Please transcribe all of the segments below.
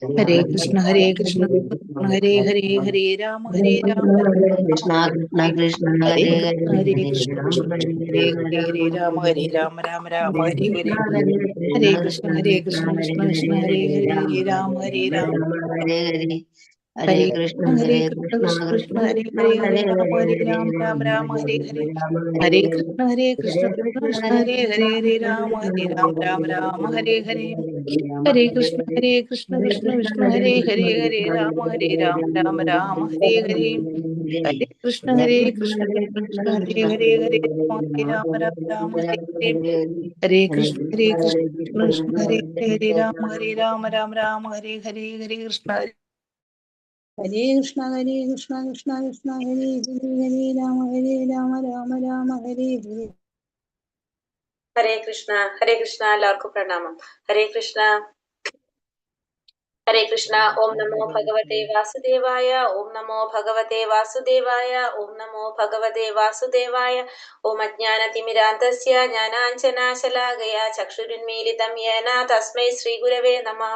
ഹരേ കൃഷ്ണ ഹരേ കൃഷ്ണ ഹരേ ഹരേ ഹരേ രാമ ഹരേ രാമ കൃഷ്ണ കൃഷ്ണ കൃഷ്ണ ഹരേ ഹരേ കൃഷ്ണ ഹരേ ഹരേ ഹരേ കൃഷ്ണ രാമ കൃഷ്ണ ഹരേ ഹരേ രാമ ഹരേ രാമ ഹരേ രാമ ഹരേ ഹരേ ഹരേ രാമ രാമ രാമ ഹരേ ഹരേ കൃഷ്ണ ഹരേ ഹരേ കൃഷ്ണ ഹരേ കൃഷ്ണ കൃഷ്ണ ഹരേ കൃഷ്ണ കൃഷ്ണ ഹരേ കൃഷ്ണ കൃഷ്ണ ഹരേ ഹരേ ഹരേ ഹരേ രാമ ഹരേ രാമ രാമ ഹരേ രാമ രാമ രാമ ഹരേ ഹരേ ഹരേ ഹരേ കൃഷ്ണ കൃഷ്ണ ഹരേ ഹരേ കൃഷ്ണ കൃഷ്ണ കൃഷ്ണ കൃഷ്ണ കൃഷ്ണ ഹരേ കൃഷ്ണ ഹരേ ഹരേ ഹരേ രാമ ഹരേ ഹരേ ഹരേ രാമ രാമ രാമ രാമ ഹരേ ഹരേ ഹരേ ഹരേ രാമ ഹരേ ഹരേ ഹരേ കൃഷ്ണ ഹരേ കൃഷ്ണ ഹരേ കൃഷ്ണ കൃഷ്ണ കൃഷ്ണ ഹരേ ഹരേ കൃഷ്ണ ഹരേ ഹരേ ഹരേ രാമ കൃഷ്ണ ഹരേ ഹരേ രാമ രാമ ഹരേ രാമ ഹരേ ഹരേ ഹരേ ഹരേ ഹരേ രാമ ഹരേ ഹരേ കൃഷ്ണ ഹരേ ഹരേ കൃഷ്ണ ഹരേ കൃഷ്ണ കൃഷ്ണ കൃഷ്ണ ഹരേ ഹരേ കൃഷ്ണ ഹരേ ഹരേ കൃഷ്ണ രാമ ഹരേ ഹരേ ഹരേ രാമ രാമ രാമ ഹരേ രാമ ഹരേ ഹരേ ഹരേ ഹരേ ഹരേ കൃഷ്ണ ഹരേ ഹരേ കൃഷ്ണ കൃഷ്ണ ഹരേ കൃഷ്ണ കൃഷ്ണ കൃഷ്ണ ഹരേ കൃഷ്ണ ഹരേ ഹരേ ഹരേ ഹരേ രാമ ഹരേ രാമ രാമ രാമ രാമ ഹരേ ഹരേ ഹരേ ഹരേ ഹരേ ഹരേ കൃഷ്ണ ഹരേ കൃഷ്ണ കൃഷ്ണ ഹരേ കൃഷ്ണ കൃഷ്ണ കൃഷ്ണ ഹരേ ഹരേ രാമ ഹരേ രാമ രാമ രാമ ഹരേ ഹരേ ഹരേ കൃഷ്ണ ഹരേ കൃഷ്ണ ഹരേ കൃഷ്ണ കൃഷ്ണ കൃഷ്ണ ഹരേ ഹരേ ഹരേ രാമ രാമ രാമ ഹരേ ഹരേ. ഹരേ കൃഷ്ണ ഹരേ കൃഷ്ണ. എല്ലാവർക്കും പ്രണാമം. ഹരേ കൃഷ്ണ ഹരേ കൃഷ്ണ. ഓം നമോ ഭഗവതേ വാസുദേവായ. ഓം നമോ ഭഗവതേ വാസുദേവായ. ഓം നമോ ഭഗവതേ വാസുദേവായ. ഓം അജ്ഞാനതിമിരാന്തസ്യ ജ്ഞാനാഞ്ജനാശലാകയ ചക്ഷുരുന്മീലിതം യേന തസ്മൈ ശ്രീഗുരവേ നമഃ.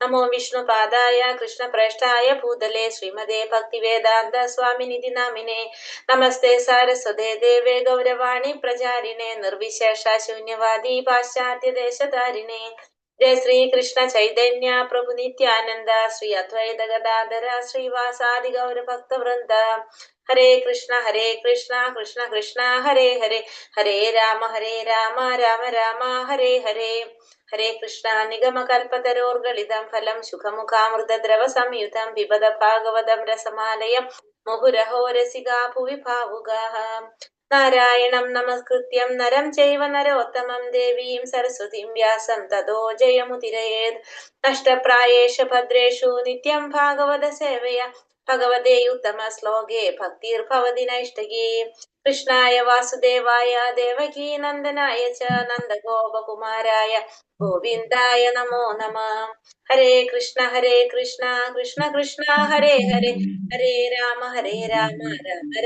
നമോ വിഷ്ണുപാദായ കൃഷ്ണപ്രേഷ്ഠായ ഭൂതലേ ശ്രീമതേ ഭക്തിവേദാന്ത സ്വാമിനിധി നാമിനെ. നമസ്തേ സാരസ്വതേ ദേവേ ഗൗരവാണി പ്രചാരിണേ നിർവിശേഷ ശൂന്യവാദി പാശ്ചാത്യ ദേശധാരിണേ. ജയ ശ്രീ കൃഷ്ണ ചൈതന്യ പ്രഭു നിത്യാനന്ദ ശ്രീ അദ്വൈത ഗദാധര ശ്രീവാസാദി ഗൗരഭക്ത വൃന്ദ. ഹരേ കൃഷ്ണ കൃഷ്ണ കൃഷ്ണ ഹരേ ഹരേ. ഹരേ രാമ രാമ രാമ ഹരേ ഹരേ. ഹരേ കൃഷ്ണ. നിഗമകൽപതരോർഗളിതം ഫലം സുഖമുഖാമൃതദ്രവ സംയുതം പിബത ഭാഗവതം രസമാലയം മുഹുരഹോ രസികാ ഭുവി ഭാവുകാഃ. നാരായണം നമസ്കൃത്യം നരം ചൈവ നരോത്തമം ദേവീം സരസ്വതീം വ്യാസം തതോ ജയമുദിരയേത്. നഷ്ടപ്രായേഷു ഭദ്രേഷു നിത്യം ഭാഗവത സേവയ ഭഗവതേ ഉത്തമ ശ്ലോകേ ഭക്തിർഭവതി നൈഷ്ടകീ. കൃഷ്ണായ വാസുദേവായ ദേവകീ നന്ദനായ ച നന്ദഗോപകുമാരായ ഗോവിന്ദായ നമോ നമഃ. ഹരേ കൃഷ്ണ കൃഷ്ണ കൃഷ്ണ ഹരേ ഹരേ. ഹരേ രാമ രാമ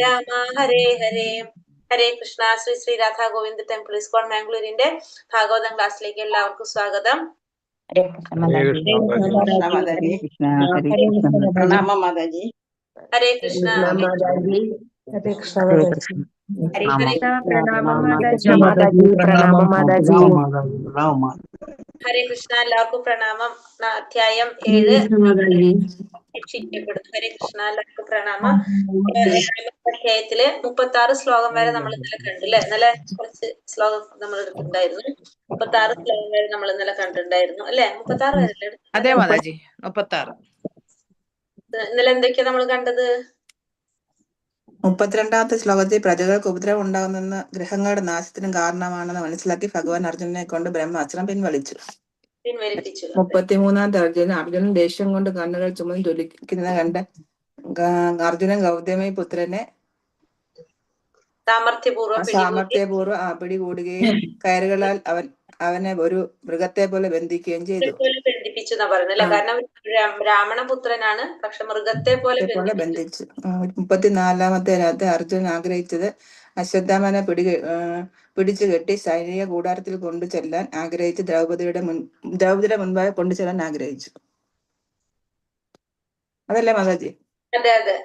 രാമ ഹരേ ഹരേ. ഹരേ കൃഷ്ണ. ശ്രീ ശ്രീ രാധാ ഗോവിന്ദ് ടെമ്പിൾ ഇസ്കോൺ മാംഗ്ലൂരിന്റെ ഭാഗവതം ക്ലാസ്സിലേക്ക് എല്ലാവർക്കും സ്വാഗതം. പ്രണാമം മാതാജി. ഹരേ കൃഷ്ണ. ഹരേ കൃഷ്ണ ഹരേ കൃഷ്ണ. ഹരേ പ്രണാമം മാതാജി. പ്രണാമം മാതാജി. ഹരേ കൃഷ്ണ. എല്ലാവർക്കും പ്രണാമം. അധ്യായം 7 ശിക്ഷിക്കപ്പെടുന്നു. ഹരേ കൃഷ്ണ. എല്ലാവർക്കും പ്രണാമം. അധ്യായത്തില് 36 ശ്ലോകം വരെ നമ്മൾ ഇന്നലെ കണ്ടു അല്ലെ. ഇന്നലെ കുറച്ച് ശ്ലോകം നമ്മൾ എടുത്തിട്ടുണ്ടായിരുന്നു. 36 ശ്ലോകം വരെ നമ്മൾ ഇന്നലെ കണ്ടിട്ടുണ്ടായിരുന്നു അല്ലെ. 36 വരെ അതെ മാതാജി, 36. ഇന്നലെ എന്തൊക്കെയാ നമ്മൾ കണ്ടത്? 32ാമത്തെ ശ്ലോകത്തിൽ പ്രജകൾക്ക് ഉപദ്രവം ഉണ്ടാകുന്നെന്ന് ഗ്രഹങ്ങളുടെ നാശത്തിനും കാരണമാണെന്ന് മനസ്സിലാക്കി ഭഗവാൻ അർജുനനെ കൊണ്ട് ബ്രഹ്മാസ്ത്രം പിൻവലിപ്പിച്ചു. 33ാമത്തെ അർജുനൻ ദേഷ്യം കൊണ്ട് കണ്ണുകൾ ചുമന്ന് ജ്വലിക്കുന്നത് കണ്ട് അർജുനൻ ഗൗതമി പുത്രനെ സാമർത്ഥ്യപൂർവ്വം പിടികൂടുകയും കയറുകളാൽ അവനെ ഒരു മൃഗത്തെ പോലെ ബന്ധിക്കുകയും ചെയ്തു. ബന്ധിപ്പിച്ചു എന്നാ പറയുന്നത് അല്ലെ. കാരണം ബ്രാഹ്മണപുത്രനാണ്, പക്ഷെ മൃഗത്തെ പോലെ ബന്ധിച്ചു. 34ാമത്തെ അർജുനൻ ആഗ്രഹിച്ചത് അശ്വത്ഥാമനെ പിടിച്ചു കെട്ടി സൈനിക കൂടാരത്തിൽ കൊണ്ടു ചെല്ലാൻ ആഗ്രഹിച്ച് ദ്രൗപദിയുടെ മുൻപാകെ കൊണ്ടു ചെല്ലാൻ ആഗ്രഹിച്ചു. അതല്ലേ മാതാജി? അതെ അതെ.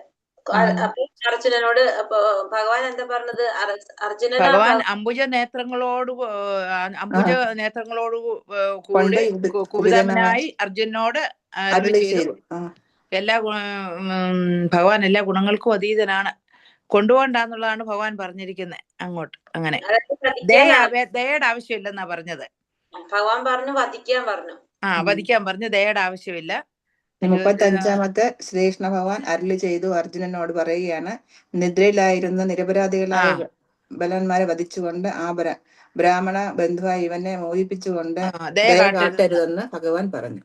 അപ്പൊ അർജുനനോട് ഭഗവാൻ എന്താ പറഞ്ഞത്? ഭഗവാൻ അംബുജ നേത്രങ്ങളോട് കൂടി കുപിതനായി അർജുനോട് ചെയ്തു. ഭഗവാൻ എല്ലാ ഗുണങ്ങൾക്കും അതീതനാണ്, കൊണ്ടുപോകണ്ടെന്നുള്ളതാണ് ഭഗവാൻ പറഞ്ഞിരിക്കുന്നത്. അങ്ങോട്ട് അങ്ങനെ ദയയുടെ ആവശ്യമില്ലെന്നാ പറഞ്ഞത്. ഭഗവാൻ പറഞ്ഞു വധിക്കാൻ പറഞ്ഞു. വധിക്കാൻ പറഞ്ഞു, ദയയുടെ ആവശ്യമില്ല. 35ാമത്തെ ശ്രീകൃഷ്ണ ഭഗവാൻ അരുളി ചെയ്തു അർജുനനോട് പറയുകയാണ്, നിദ്രയിലായിരുന്ന നിരപരാധികളായ ബലന്മാരെ വധിച്ചുകൊണ്ട് ആ ബ്രാഹ്മണ ബന്ധുവായി ഇവനെ മോഹിപ്പിച്ചുകൊണ്ട് ദയ കാട്ടരുതെന്ന് ഭഗവാൻ പറഞ്ഞു.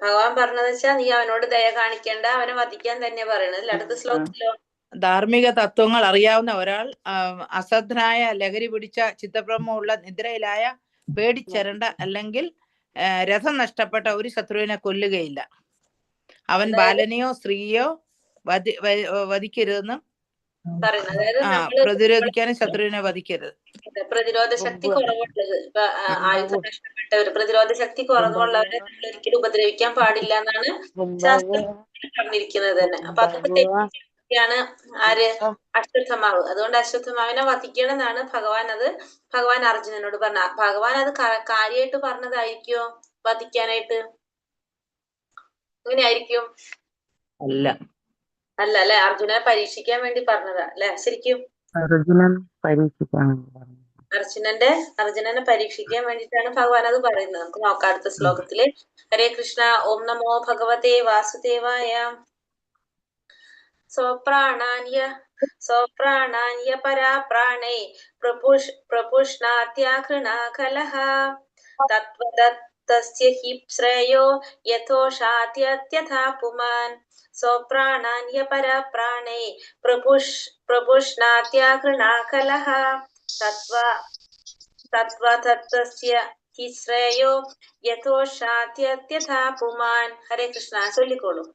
ഭഗവാൻ പറഞ്ഞതെന്ന് വെച്ചാൽ നീ അവനോട് ദയ കാണിക്കേണ്ട, അവനെ വധിക്കാൻ തന്നെ പറയണത്. അടുത്ത ശ്ലോകത്തിലോ ധാർമ്മിക തത്വങ്ങൾ അറിയാവുന്ന ഒരാൾ അശ്രദ്ധനായ ലഹരി പിടിച്ച ചിത്തഭ്രമമുള്ള നിദ്രയിലായ പേടിച്ചരണ്ട അല്ലെങ്കിൽ രഥം നഷ്ടപ്പെട്ട ഒരു ശത്രുവിനെ കൊല്ലുകയില്ല. അവൻ ബാലനെയോ സ്ത്രീയോ വധിക്കരുതെന്നും പറയുന്നത്. അതായത് നമ്മള് പ്രതിരോധിക്കാനും ശത്രുവിനെ വധിക്കരുത്. പ്രതിരോധ ശക്തി കുറവുള്ളത്, ഇപ്പൊ ആയുധം നഷ്ടപ്പെട്ടവര്, പ്രതിരോധ ശക്തി കുറവുള്ളവരെ നമ്മൾ ഒരിക്കലും ഉപദ്രവിക്കാൻ പാടില്ല എന്നാണ് ശാസ്ത്രം പറഞ്ഞിരിക്കുന്നത് തന്നെ. അപ്പൊ അതൊക്കെ തെറ്റിയാണ് ആര് അശ്വത്ഥമാവ്. അതുകൊണ്ട് അശ്വത്ഥമാവിനെ വധിക്കണം എന്നാണ് ഭഗവാൻ അർജുനനോട് പറഞ്ഞ. ഭഗവാൻ അത് കാര്യമായിട്ട് പറഞ്ഞതായിരിക്കോ വധിക്കാനായിട്ട്? എങ്ങനെയായിരിക്കും? അല്ല, അല്ലെ, അർജുനനെ പരീക്ഷിക്കാൻ വേണ്ടി പറഞ്ഞതാ അല്ലെ ശരിക്കും? അർജുനനെ പരീക്ഷിക്കാൻ വേണ്ടിയിട്ടാണ് ഭഗവാൻ അത് പറയുന്നത്. നമുക്ക് നോക്കാം അടുത്ത ശ്ലോകത്തില്. ഹരേ കൃഷ്ണ. ഓം നമോ ഭഗവതേ വാസുദേവായ. സ്വപ്രാണാന്യ പരാപ്രാണേ പ്രപുഷ്ണാത്യാഘൃണാഖലഃ തത്വദത്തസ്യ ഹി ശ്രേയോ യഥോഷാത്യത്യഥാ പുമാൻ. സ്വപ്രാണാന്യ പരാപ്രാണേ പ്രപുഷ്ണാത്യാഘൃണാഖലഃ തത്വദത്തസ്യ ഹി ശ്രേയോ യഥോഷാത്യത്യഥാ പുമാൻ. ഹരേ കൃഷ്ണ. ചൊല്ലിക്കോളൂ.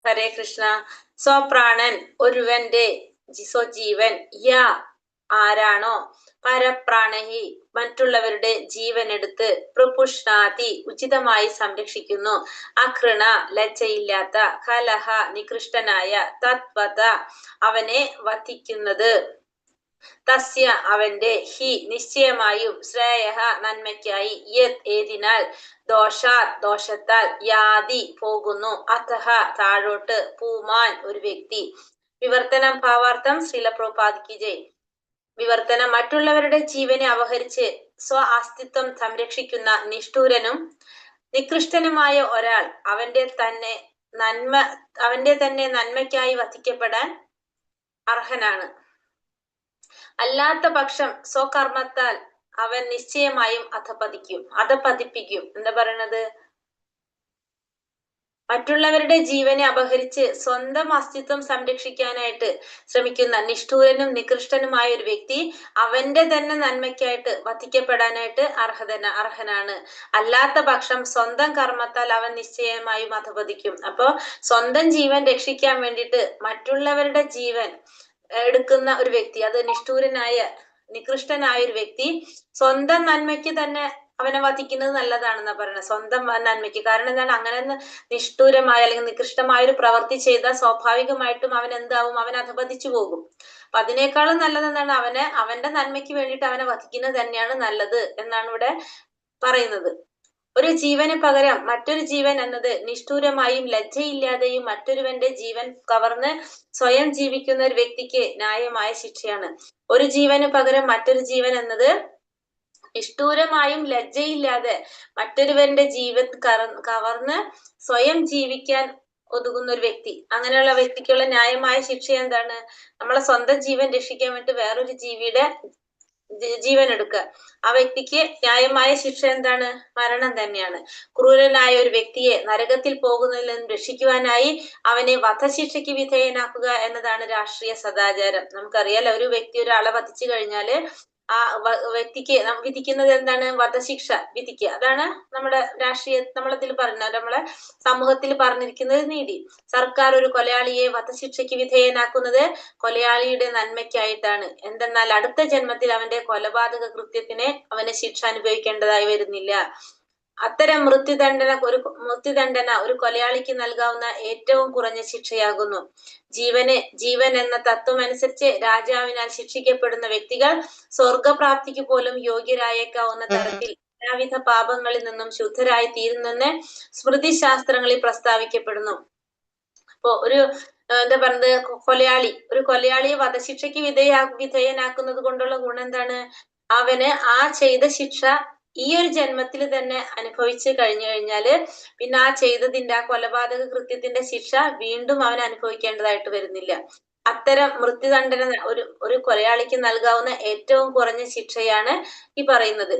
ഹരേ കൃഷ്ണ. സ്വപ്രാണൻ ഒരുവന്റെ, സ്വജീവൻ, ആരാണോ, പരപ്രാണഹി മറ്റുള്ളവരുടെ ജീവനെടുത്ത്, പ്രപുഷ്ണാതി ഉചിതമായി സംരക്ഷിക്കുന്നു, അഘൃണ ലജ്ജയില്ലാത്ത, കലഹ നികൃഷ്ടനായ, തത്വത അവനെ വധിക്കുന്നത്, തസ്യ അവന്റെ, ഹി നിശ്ചയമായും, ശ്രേയഃ നന്മയ്ക്കായി, യത് ഏതിനാൽ, ദോഷത്താൽ, യാതി പോകുന്നു, അഥഃ താഴോട്ട്, പൂമാൻ ഒരു വ്യക്തി. വിവർത്തനം ഭാവാർത്ഥം. ശ്രീല പ്രഭുപാദിക്ക് ജയ്. വിവർത്തനം. മറ്റുള്ളവരുടെ ജീവനെ അപഹരിച്ച് അസ്തിത്വം സംരക്ഷിക്കുന്ന നിഷ്ഠൂരനും നികൃഷ്ടനുമായ ഒരാൾ അവന്റെ തന്നെ നന്മയ്ക്കായി വധിക്കപ്പെടാൻ അർഹനാണ്. അല്ലാത്ത പക്ഷം സ്വകർമ്മത്താൽ അവൻ നിശ്ചയമായും അധപതിപ്പിക്കും. എന്താ പറയണത്? മറ്റുള്ളവരുടെ ജീവനെ അപഹരിച്ച് സ്വന്തം അസ്തിത്വം സംരക്ഷിക്കാനായിട്ട് ശ്രമിക്കുന്ന നിഷ്ഠൂരനും നികൃഷ്ടനുമായ ഒരു വ്യക്തി അവന്റെ തന്നെ നന്മയ്ക്കായിട്ട് വധിക്കപ്പെടാനായിട്ട് അർഹനാണ്. അല്ലാത്ത പക്ഷം സ്വന്തം കർമ്മത്താൽ അവൻ നിശ്ചയമായും അധപതിക്കും. അപ്പോ സ്വന്തം ജീവൻ രക്ഷിക്കാൻ വേണ്ടിയിട്ട് മറ്റുള്ളവരുടെ ജീവൻ എടുക്കുന്ന ഒരു വ്യക്തി, അത് നികൃഷ്ടനായ ഒരു വ്യക്തി സ്വന്തം നന്മയ്ക്ക് തന്നെ അവനെ വധിക്കുന്നത് നല്ലതാണെന്നാ പറയുന്നത്. സ്വന്തം നന്മയ്ക്ക്. കാരണം എന്താണ്? അങ്ങനെ നിഷ്ഠൂരമായ അല്ലെങ്കിൽ നികൃഷ്ടമായ ഒരു പ്രവൃത്തി ചെയ്താൽ സ്വാഭാവികമായിട്ടും അവൻ എന്താവും? അവൻ അധപതിച്ചു പോകും. അപ്പൊ അതിനേക്കാളും നല്ലതെന്താണ്? അവന്റെ നന്മയ്ക്ക് വേണ്ടിയിട്ട് അവനെ വധിക്കുന്നത് തന്നെയാണ് നല്ലത് എന്നാണ് ഇവിടെ പറയുന്നത്. ഒരു ജീവന് പകരം മറ്റൊരു ജീവൻ എന്നത് നിഷ്ഠൂരമായും ലജ്ജയില്ലാതെയും മറ്റൊരുവന്റെ ജീവൻ കവർന്ന് സ്വയം ജീവിക്കുന്ന ഒരു വ്യക്തിക്ക് ന്യായമായ ശിക്ഷയാണ്. ഒരു ജീവന് പകരം മറ്റൊരു ജീവൻ എന്നത് നിഷ്ഠൂരമായും ലജ്ജയില്ലാതെ മറ്റൊരുവന്റെ ജീവൻ കവർന്ന് സ്വയം ജീവിക്കാൻ ഒതുങ്ങുന്ന ഒരു വ്യക്തി, അങ്ങനെയുള്ള വ്യക്തിക്കുള്ള ന്യായമായ ശിക്ഷ എന്താണ്? നമ്മളെ സ്വന്തം ജീവൻ രക്ഷിക്കാൻ വേണ്ടി വേറൊരു ജീവിയുടെ ജീവൻ എടുക്കുക. ആ വ്യക്തിക്ക് ന്യായമായ ശിക്ഷ എന്താണ്? മരണം തന്നെയാണ്. ക്രൂരനായ ഒരു വ്യക്തിയെ നരകത്തിൽ പോകുന്നതിൽ നിന്ന് രക്ഷിക്കുവാനായി അവനെ വധശിക്ഷയ്ക്ക് വിധേയനാക്കുക എന്നതാണ് രാഷ്ട്രീയ സദാചാരം. നമുക്കറിയാലോ, ഒരു വ്യക്തി ഒരാളെ വധിച്ചു കഴിഞ്ഞാല് ആ വ്യക്തിക്ക് വിധിക്കുന്നത് എന്താണ്? വധശിക്ഷ വിധിക്കുക. അതാണ് നമ്മുടെ നമ്മളതിൽ പറഞ്ഞത്, നമ്മളെ സമൂഹത്തിൽ പറഞ്ഞിരിക്കുന്നത് നീതി. സർക്കാർ ഒരു കൊലയാളിയെ വധശിക്ഷയ്ക്ക് വിധേയനാക്കുന്നത് കൊലയാളിയുടെ നന്മയ്ക്കായിട്ടാണ്. എന്തെന്നാൽ അടുത്ത ജന്മത്തിൽ അവന്റെ കൊലപാതക കൃത്യത്തിന് അവന് ശിക്ഷ അനുഭവിക്കേണ്ടതായി വരുന്നില്ല. അത്തരം മൃത്യുദണ്ഡന ഒരു കൊലയാളിക്ക് നൽകാവുന്ന ഏറ്റവും കുറഞ്ഞ ശിക്ഷയാകുന്നു. ജീവൻ എന്ന തത്വം അനുസരിച്ച് രാജാവിനാൽ ശിക്ഷിക്കപ്പെടുന്ന വ്യക്തികൾ സ്വർഗപ്രാപ്തിക്ക് പോലും യോഗ്യരായേക്കാവുന്ന തരത്തിൽ എല്ലാവിധ പാപങ്ങളിൽ നിന്നും ശുദ്ധരായി തീരുന്നെന്ന് സ്മൃതി ശാസ്ത്രങ്ങളിൽ പ്രസ്താവിക്കപ്പെടുന്നു. അപ്പോ ഒരു എന്താ പറയുന്നത്, കൊലയാളി, ഒരു കൊലയാളിയെ വധശിക്ഷയ്ക്ക് വിധേയനാക്കുന്നത് കൊണ്ടുള്ള ഗുണം എന്താണ്? അവന് ആ ചെയ്ത ശിക്ഷ ഈ ഒരു ജന്മത്തിൽ തന്നെ അനുഭവിച്ച് കഴിഞ്ഞു കഴിഞ്ഞാല് പിന്നെ ആ ചെയ്തതിന്റെ, ആ കൊലപാതക കൃത്യത്തിന്റെ ശിക്ഷ വീണ്ടും അവൻ അനുഭവിക്കേണ്ടതായിട്ട് വരുന്നില്ല. അത്തരം മൃത്യുദണ്ഡന ഒരു കൊലയാളിക്ക് നൽകാവുന്ന ഏറ്റവും കുറഞ്ഞ ശിക്ഷയാണ് ഈ പറയുന്നത്.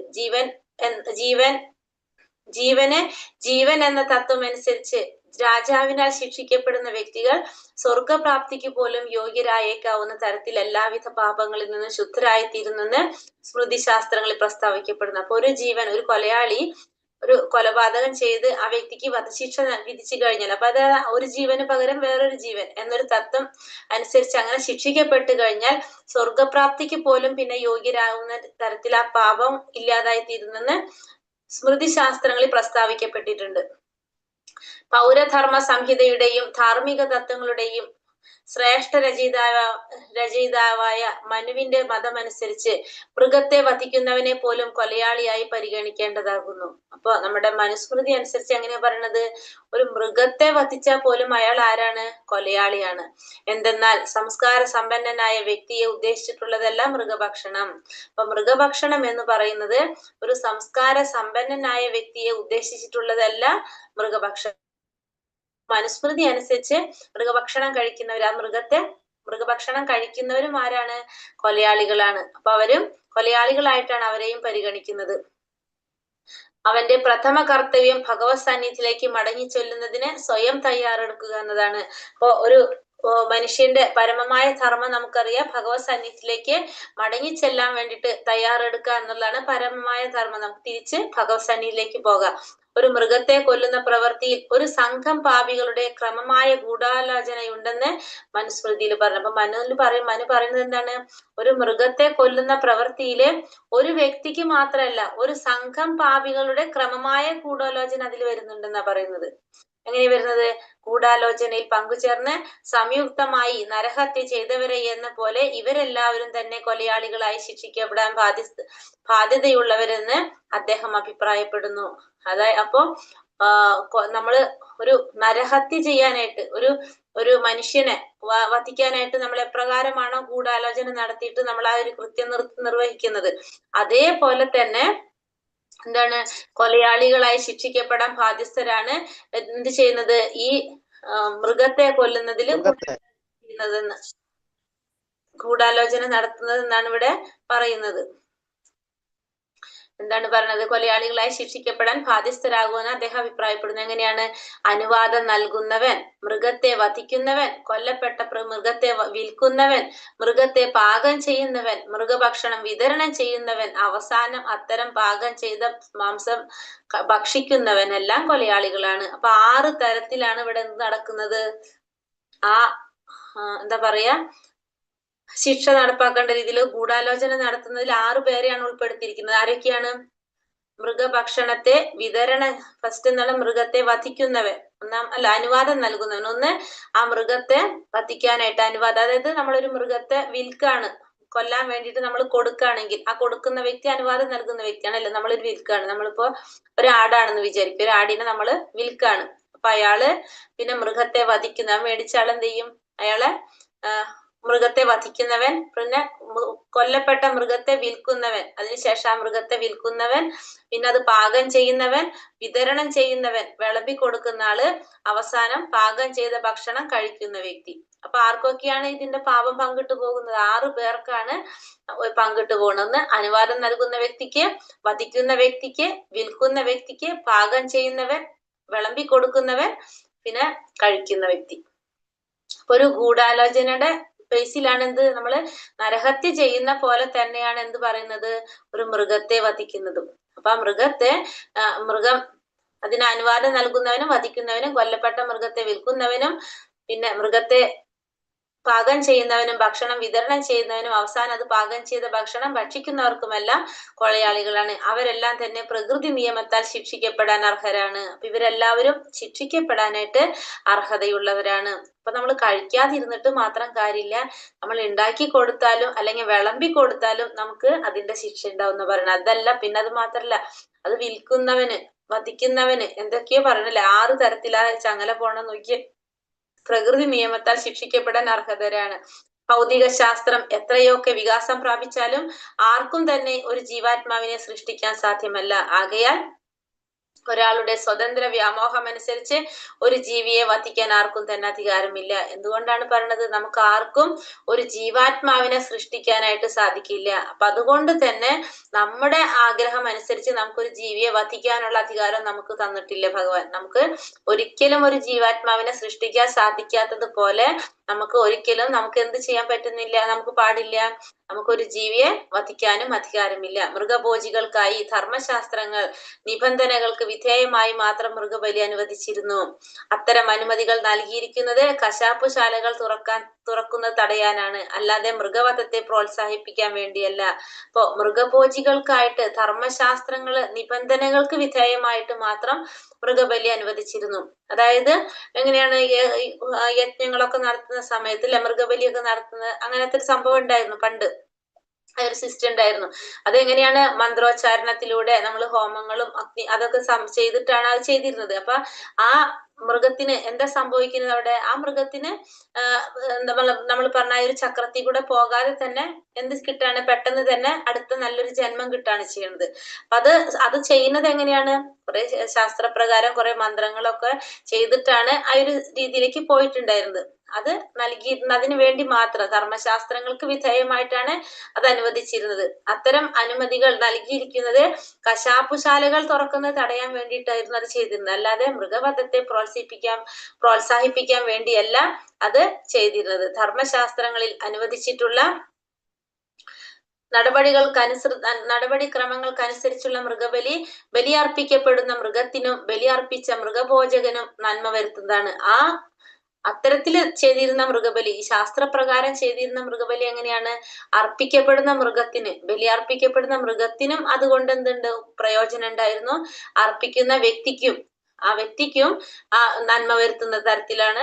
ജീവൻ എന്ന തത്വം അനുസരിച്ച് രാജാവിനാൽ ശിക്ഷിക്കപ്പെടുന്ന വ്യക്തികൾ സ്വർഗപ്രാപ്തിക്ക് പോലും യോഗ്യരായേക്കാവുന്ന തരത്തിൽ എല്ലാവിധ പാപങ്ങളിൽ നിന്നും ശുദ്ധരായിത്തീരുന്നെന്ന് സ്മൃതി ശാസ്ത്രങ്ങളിൽ പ്രസ്താവിക്കപ്പെടുന്നു. അപ്പൊ ഒരു കൊലയാളി ഒരു കൊലപാതകം ചെയ്ത് ആ വ്യക്തിക്ക് വധശിക്ഷ വിധിച്ചു കഴിഞ്ഞാൽ, അപ്പൊ അത് ഒരു ജീവന് പകരം വേറൊരു ജീവൻ എന്നൊരു തത്വം അനുസരിച്ച് അങ്ങനെ ശിക്ഷിക്കപ്പെട്ട് കഴിഞ്ഞാൽ സ്വർഗപ്രാപ്തിക്ക് പോലും പിന്നെ യോഗ്യരാകുന്ന തരത്തിൽ ആ പാപം ഇല്ലാതായിത്തീരുന്നെന്ന് സ്മൃതി ശാസ്ത്രങ്ങളിൽ പ്രസ്താവിക്കപ്പെട്ടിട്ടുണ്ട്. പൗരധർമ്മ സംഹിതയുടെയും ധാർമ്മിക തത്വങ്ങളുടെയും ശ്രേഷ്ഠ രചയിതാവായ മനുവിന്റെ മതമനുസരിച്ച് മൃഗത്തെ വധിക്കുന്നവനെ പോലും കൊലയാളിയായി പരിഗണിക്കേണ്ടതാകുന്നു. അപ്പൊ നമ്മുടെ മനുസ്മൃതി അനുസരിച്ച് എങ്ങനെയാ പറയണത്? ഒരു മൃഗത്തെ വധിച്ചാൽ പോലും അയാൾ ആരാണ്? കൊലയാളിയാണ്. എന്തെന്നാൽ സംസ്കാര സമ്പന്നനായ വ്യക്തിയെ ഉദ്ദേശിച്ചിട്ടുള്ളതല്ല മൃഗഭക്ഷണം. അപ്പൊ മൃഗഭക്ഷണം എന്ന് പറയുന്നത് ഒരു സംസ്കാര സമ്പന്നനായ വ്യക്തിയെ ഉദ്ദേശിച്ചിട്ടുള്ളതല്ല മൃഗഭക്ഷണം. മനുസ്മൃതി അനുസരിച്ച് മൃഗഭക്ഷണം കഴിക്കുന്നവർ, ആ മൃഗഭക്ഷണം കഴിക്കുന്നവരും ആരാണ്? കൊലയാളികളാണ്. അപ്പൊ അവരും കൊലയാളികളായിട്ടാണ് അവരെയും പരിഗണിക്കുന്നത്. അവന്റെ പ്രഥമ കർത്തവ്യം ഭഗവത് സന്നിധിയിലേക്ക് മടങ്ങി ചൊല്ലുന്നതിന് സ്വയം തയ്യാറെടുക്കുക എന്നതാണ്. അപ്പൊ ഒരു മനുഷ്യന്റെ പരമമായ ധർമ്മം നമുക്കറിയാം, ഭഗവത് സന്നിധിയിലേക്ക് മടങ്ങി ചെല്ലാൻ വേണ്ടിയിട്ട് തയ്യാറെടുക്കുക എന്നുള്ളതാണ് പരമമായ ധർമ്മം. നമുക്ക് തിരിച്ച് ഭഗവത് സന്നിധിയിലേക്ക് പോകാം. ഒരു മൃഗത്തെ കൊല്ലുന്ന പ്രവൃത്തിയിൽ ഒരു സംഘം പാപികളുടെ ക്രമമായ ഗൂഢാലോചനയുണ്ടെന്ന് മനുസ്മൃതിയിൽ പറഞ്ഞു. അപ്പൊ മനു പറയുന്നത് എന്താണ്? ഒരു മൃഗത്തെ കൊല്ലുന്ന പ്രവൃത്തിയില് ഒരു വ്യക്തിക്ക് മാത്രമല്ല, ഒരു സംഘം പാപികളുടെ ക്രമമായ ഗൂഢാലോചന അതിൽ വരുന്നുണ്ടെന്നാ പറയുന്നത്. എങ്ങനെ വരുന്നത്? ഗൂഢാലോചനയിൽ പങ്കുചേർന്ന് സംയുക്തമായി നരഹത്യ ചെയ്തവരെ എന്ന പോലെ ഇവരെല്ലാവരും തന്നെ കൊലയാളികളായി ശിക്ഷിക്കപ്പെടാൻ ബാധ്യതയുള്ളവരെന്ന് അദ്ദേഹം അഭിപ്രായപ്പെടുന്നു. അപ്പൊ നമ്മള് ഒരു നരഹത്യ ചെയ്യാനായിട്ട്, ഒരു മനുഷ്യനെ വധിക്കാനായിട്ട് നമ്മൾ എപ്രകാരമാണോ ഗൂഢാലോചന നടത്തിയിട്ട് നമ്മൾ ആ ഒരു കൃത്യം നിർവഹിക്കുന്നത്, അതേപോലെ തന്നെ എന്താണ്, കൊലയാളികളായി ശിക്ഷിക്കപ്പെടാൻ ബാധ്യസ്ഥരാണ് എന്ത് ചെയ്യുന്നത്? ഈ മൃഗത്തെ കൊല്ലുന്നതിൽ ഗൂഢാലോചന നടത്തുന്നത് എന്നാണ് ഇവിടെ പറയുന്നത്. എന്താണ് പറയുന്നത്? കൊലയാളികളായി ശിക്ഷിക്കപ്പെടാൻ ബാധ്യസ്ഥരാകുമെന്ന് അദ്ദേഹം അഭിപ്രായപ്പെടുന്നു. എങ്ങനെയാണ്? അനുവാദം നൽകുന്നവൻ, മൃഗത്തെ വധിക്കുന്നവൻ, കൊല്ലപ്പെട്ട മൃഗത്തെ വിൽക്കുന്നവൻ, മൃഗത്തെ പാകം ചെയ്യുന്നവൻ, മൃഗഭക്ഷണം വിതരണം ചെയ്യുന്നവൻ, അവസാനം അത്തരം പാകം ചെയ്ത മാംസം ഭക്ഷിക്കുന്നവൻ എല്ലാം കൊലയാളികളാണ്. അപ്പൊ 6 തരത്തിലാണ് ഇവിടെ നടക്കുന്നത്. എന്താ പറയാ, ശിക്ഷ നടപ്പാക്കേണ്ട രീതിയിൽ ഗൂഢാലോചന നടത്തുന്നതിൽ 6 പേരെയാണ് ഉൾപ്പെടുത്തിയിരിക്കുന്നത്. ആരൊക്കെയാണ്? മൃഗഭക്ഷണത്തെ ഫസ്റ്റ് എന്നുള്ള മൃഗത്തെ വധിക്കുന്നവൻ, അനുവാദം നൽകുന്നവൻ. ഒന്ന്, ആ മൃഗത്തെ വധിക്കാനായിട്ട് അനുവാദം, അതായത് നമ്മളൊരു മൃഗത്തെ വിൽക്കാണ്, കൊല്ലാൻ വേണ്ടിയിട്ട് നമ്മൾ കൊടുക്കുകയാണെങ്കിൽ ആ കൊടുക്കുന്ന വ്യക്തി അനുവാദം നൽകുന്ന വ്യക്തിയാണല്ലോ. നമ്മളൊരു വിൽക്കാണ്, നമ്മളിപ്പോ ഒരാടാണെന്ന് വിചാരിക്കും, ഒരു ആടിനെ നമ്മൾ വിൽക്കാണ്. അപ്പൊ അയാള് പിന്നെ മൃഗത്തെ വധിക്കുന്ന മേടിച്ച ആൾ എന്ത് ചെയ്യും? അയാളെ മൃഗത്തെ വധിക്കുന്നവൻ, പിന്നെ കൊല്ലപ്പെട്ട മൃഗത്തെ വിൽക്കുന്നവൻ, അതിനുശേഷം ആ മൃഗത്തെ വിൽക്കുന്നവൻ, പിന്നെ അത് പാകം ചെയ്യുന്നവൻ, വിതരണം ചെയ്യുന്നവൻ, വിളമ്പി കൊടുക്കുന്ന ആള്, അവസാനം പാകം ചെയ്ത ഭക്ഷണം കഴിക്കുന്ന വ്യക്തി. അപ്പൊ ആർക്കൊക്കെയാണ് ഇതിന്റെ പാപം പങ്കിട്ടു പോകുന്നത്? 6 പേർക്കാണ് പങ്കിട്ടു പോകുന്നത്. അനുവാദം നൽകുന്ന വ്യക്തിക്ക്, വധിക്കുന്ന വ്യക്തിക്ക്, വിൽക്കുന്ന വ്യക്തിക്ക്, പാകം ചെയ്യുന്നവൻ, വിളമ്പി കൊടുക്കുന്നവൻ, പിന്നെ കഴിക്കുന്ന വ്യക്തി. അപ്പൊ ഒരു ഗൂഢാലോചനയുടെ ബേസിലാണ് എന്ത്, നമ്മള് നരഹത്യ ചെയ്യുന്ന പോലെ തന്നെയാണ് എന്ത് പറയുന്നത്? ഒരു മൃഗത്തെ വധിക്കുന്നതും. അപ്പൊ ആ മൃഗം അതിന് അനുവാദം നൽകുന്നവനും വധിക്കുന്നവനും, കൊല്ലപ്പെട്ട മൃഗത്തെ വിൽക്കുന്നവനും, പിന്നെ മൃഗത്തെ പാകം ചെയ്യുന്നവനും, ഭക്ഷണം വിതരണം ചെയ്യുന്നവനും, അവസാനം അത് പാകം ചെയ്ത ഭക്ഷണം ഭക്ഷിക്കുന്നവർക്കുമെല്ലാം കൊലയാളികളാണ്. അവരെല്ലാം തന്നെ പ്രകൃതി നിയമത്താൽ ശിക്ഷിക്കപ്പെടാൻ അർഹരാണ്. അപ്പൊ ഇവരെല്ലാവരും ശിക്ഷിക്കപ്പെടാനായിട്ട് അർഹതയുള്ളവരാണ്. അപ്പൊ നമ്മൾ കഴിക്കാതിരുന്നിട്ട് മാത്രം കാര്യമില്ല, നമ്മൾ ഉണ്ടാക്കി കൊടുത്താലും അല്ലെങ്കിൽ വിളമ്പി കൊടുത്താലും നമുക്ക് അതിന്റെ ശിക്ഷ ഉണ്ടാവും എന്ന് പറയണം. അതല്ല, പിന്നെ അത് മാത്രല്ല, അത് വിൽക്കുന്നവന്, വധിക്കുന്നവന്, എന്തൊക്കെയോ പറയണല്ലേ, 6 തരത്തിലാ ചങ്ങല പോണം നോക്കിയേ. പ്രകൃതി നിയമത്താൽ ശിക്ഷിക്കപ്പെടാൻ അർഹതരാണ്. ഭൗതിക ശാസ്ത്രം എത്രയൊക്കെ വികാസം പ്രാപിച്ചാലും ആർക്കും തന്നെ ഒരു ജീവാത്മാവിനെ സൃഷ്ടിക്കാൻ സാധ്യമല്ല. ആകയാൽ ഒരാളുടെ സ്വതന്ത്ര വ്യാമോഹം അനുസരിച്ച് ഒരു ജീവിയെ വധിക്കാൻ ആർക്കും തന്നെ അധികാരമില്ല. എന്തുകൊണ്ടാണ് പറയുന്നത്? നമുക്ക് ആർക്കും ഒരു ജീവാത്മാവിനെ സൃഷ്ടിക്കാനായിട്ട് സാധിക്കില്ല. അപ്പൊ അതുകൊണ്ട് തന്നെ നമ്മുടെ ആഗ്രഹം അനുസരിച്ച് നമുക്കൊരു ജീവിയെ വധിക്കാനുള്ള അധികാരം നമുക്ക് തന്നിട്ടില്ല ഭഗവാൻ. നമുക്ക് ഒരിക്കലും ഒരു ജീവാത്മാവിനെ സൃഷ്ടിക്കാൻ സാധിക്കാത്തതുപോലെ നമുക്ക് എന്ത് ചെയ്യാൻ പറ്റുന്നില്ല, നമുക്ക് പാടില്ല, നമുക്കൊരു ജീവിയെ വധിക്കാനും അധികാരമില്ല. മൃഗഭോജികൾക്കായി ധർമ്മശാസ്ത്രങ്ങൾ നിബന്ധനകൾക്ക് വിധേയമായി മാത്രം മൃഗബലി അനുവദിച്ചിരുന്നു. അത്തരം അനുമതികൾ നൽകിയിരിക്കുന്നത് കശാപ്പുശാലകൾ തുറക്കുന്നത് തടയാനാണ്, അല്ലാതെ മൃഗവധത്തെ പ്രോത്സാഹിപ്പിക്കാൻ വേണ്ടിയല്ല. അപ്പോ മൃഗഭോജികൾക്കായിട്ട് ധർമ്മശാസ്ത്രങ്ങള് നിബന്ധനകൾക്ക് വിധേയമായിട്ട് മാത്രം മൃഗബലി അനുവദിച്ചിരുന്നു. അതായത് എങ്ങനെയാണ് യജ്ഞങ്ങളൊക്കെ നടത്തുന്ന സമയത്ത് അല്ലെ, മൃഗബലിയൊക്കെ നടത്തുന്ന അങ്ങനത്തെ ഒരു സംഭവം ഉണ്ടായിരുന്നു പണ്ട്. ഒരു സിസ്റ്റം ഉണ്ടായിരുന്നു. അതെങ്ങനെയാണ്? മന്ത്രോച്ചാരണത്തിലൂടെ നമ്മൾ ഹോമങ്ങളും അതൊക്കെ ചെയ്തിട്ടാണ് അത് ചെയ്തിരുന്നത്. അപ്പൊ ആ മൃഗത്തിന് എന്താ സംഭവിക്കുന്നത് അവിടെ? ആ മൃഗത്തിന് നമ്മൾ പറഞ്ഞ ഒരു ചക്രത്തിൽ കൂടെ പോകാതെ തന്നെ എന്ത് കിട്ടാണ്? പെട്ടെന്ന് തന്നെ അടുത്ത നല്ലൊരു ജന്മം കിട്ടാണ് ചെയ്യുന്നത്. അപ്പൊ അത് ചെയ്യുന്നത് എങ്ങനെയാണ്? കുറെ ശാസ്ത്രപ്രകാരം കുറെ മന്ത്രങ്ങളൊക്കെ ചെയ്തിട്ടാണ് ആ ഒരു രീതിയിലേക്ക് പോയിട്ടുണ്ടായിരുന്നത്. അത് നൽകിയിരുന്നതിന് വേണ്ടി മാത്രം ധർമ്മശാസ്ത്രങ്ങൾക്ക് വിധേയമായിട്ടാണ് അത് അനുവദിച്ചിരുന്നത്. അത്തരം അനുമതികൾ നൽകിയിരിക്കുന്നത് കശാപ്പുശാലകൾ തുറക്കുന്നത് തടയാൻ വേണ്ടിയിട്ടായിരുന്നു അത് ചെയ്തിരുന്നത്, അല്ലാതെ മൃഗവധത്തെ പ്രോത്സാഹിപ്പിക്കാൻ വേണ്ടിയല്ല അത് ചെയ്തിരുന്നത്. ധർമ്മശാസ്ത്രങ്ങളിൽ അനുവദിച്ചിട്ടുള്ള നടപടിക്രമങ്ങൾക്കനുസരിച്ചുള്ള മൃഗബലി ബലിയർപ്പിക്കപ്പെടുന്ന മൃഗത്തിനും ബലിയർപ്പിച്ച മൃഗഭോജകനും നന്മ വരുത്തുന്നതാണ്. അത്തരത്തിൽ ചെയ്തിരുന്ന മൃഗബലി, ഈ ശാസ്ത്രപ്രകാരം ചെയ്തിരുന്ന മൃഗബലി എങ്ങനെയാണ്? ബലിയർപ്പിക്കപ്പെടുന്ന മൃഗത്തിനും അതുകൊണ്ട് എന്തുണ്ട്? പ്രയോജനം ഉണ്ടായിരുന്നു. അർപ്പിക്കുന്ന വ്യക്തിക്കും നന്മ വരുത്തുന്ന തരത്തിലാണ്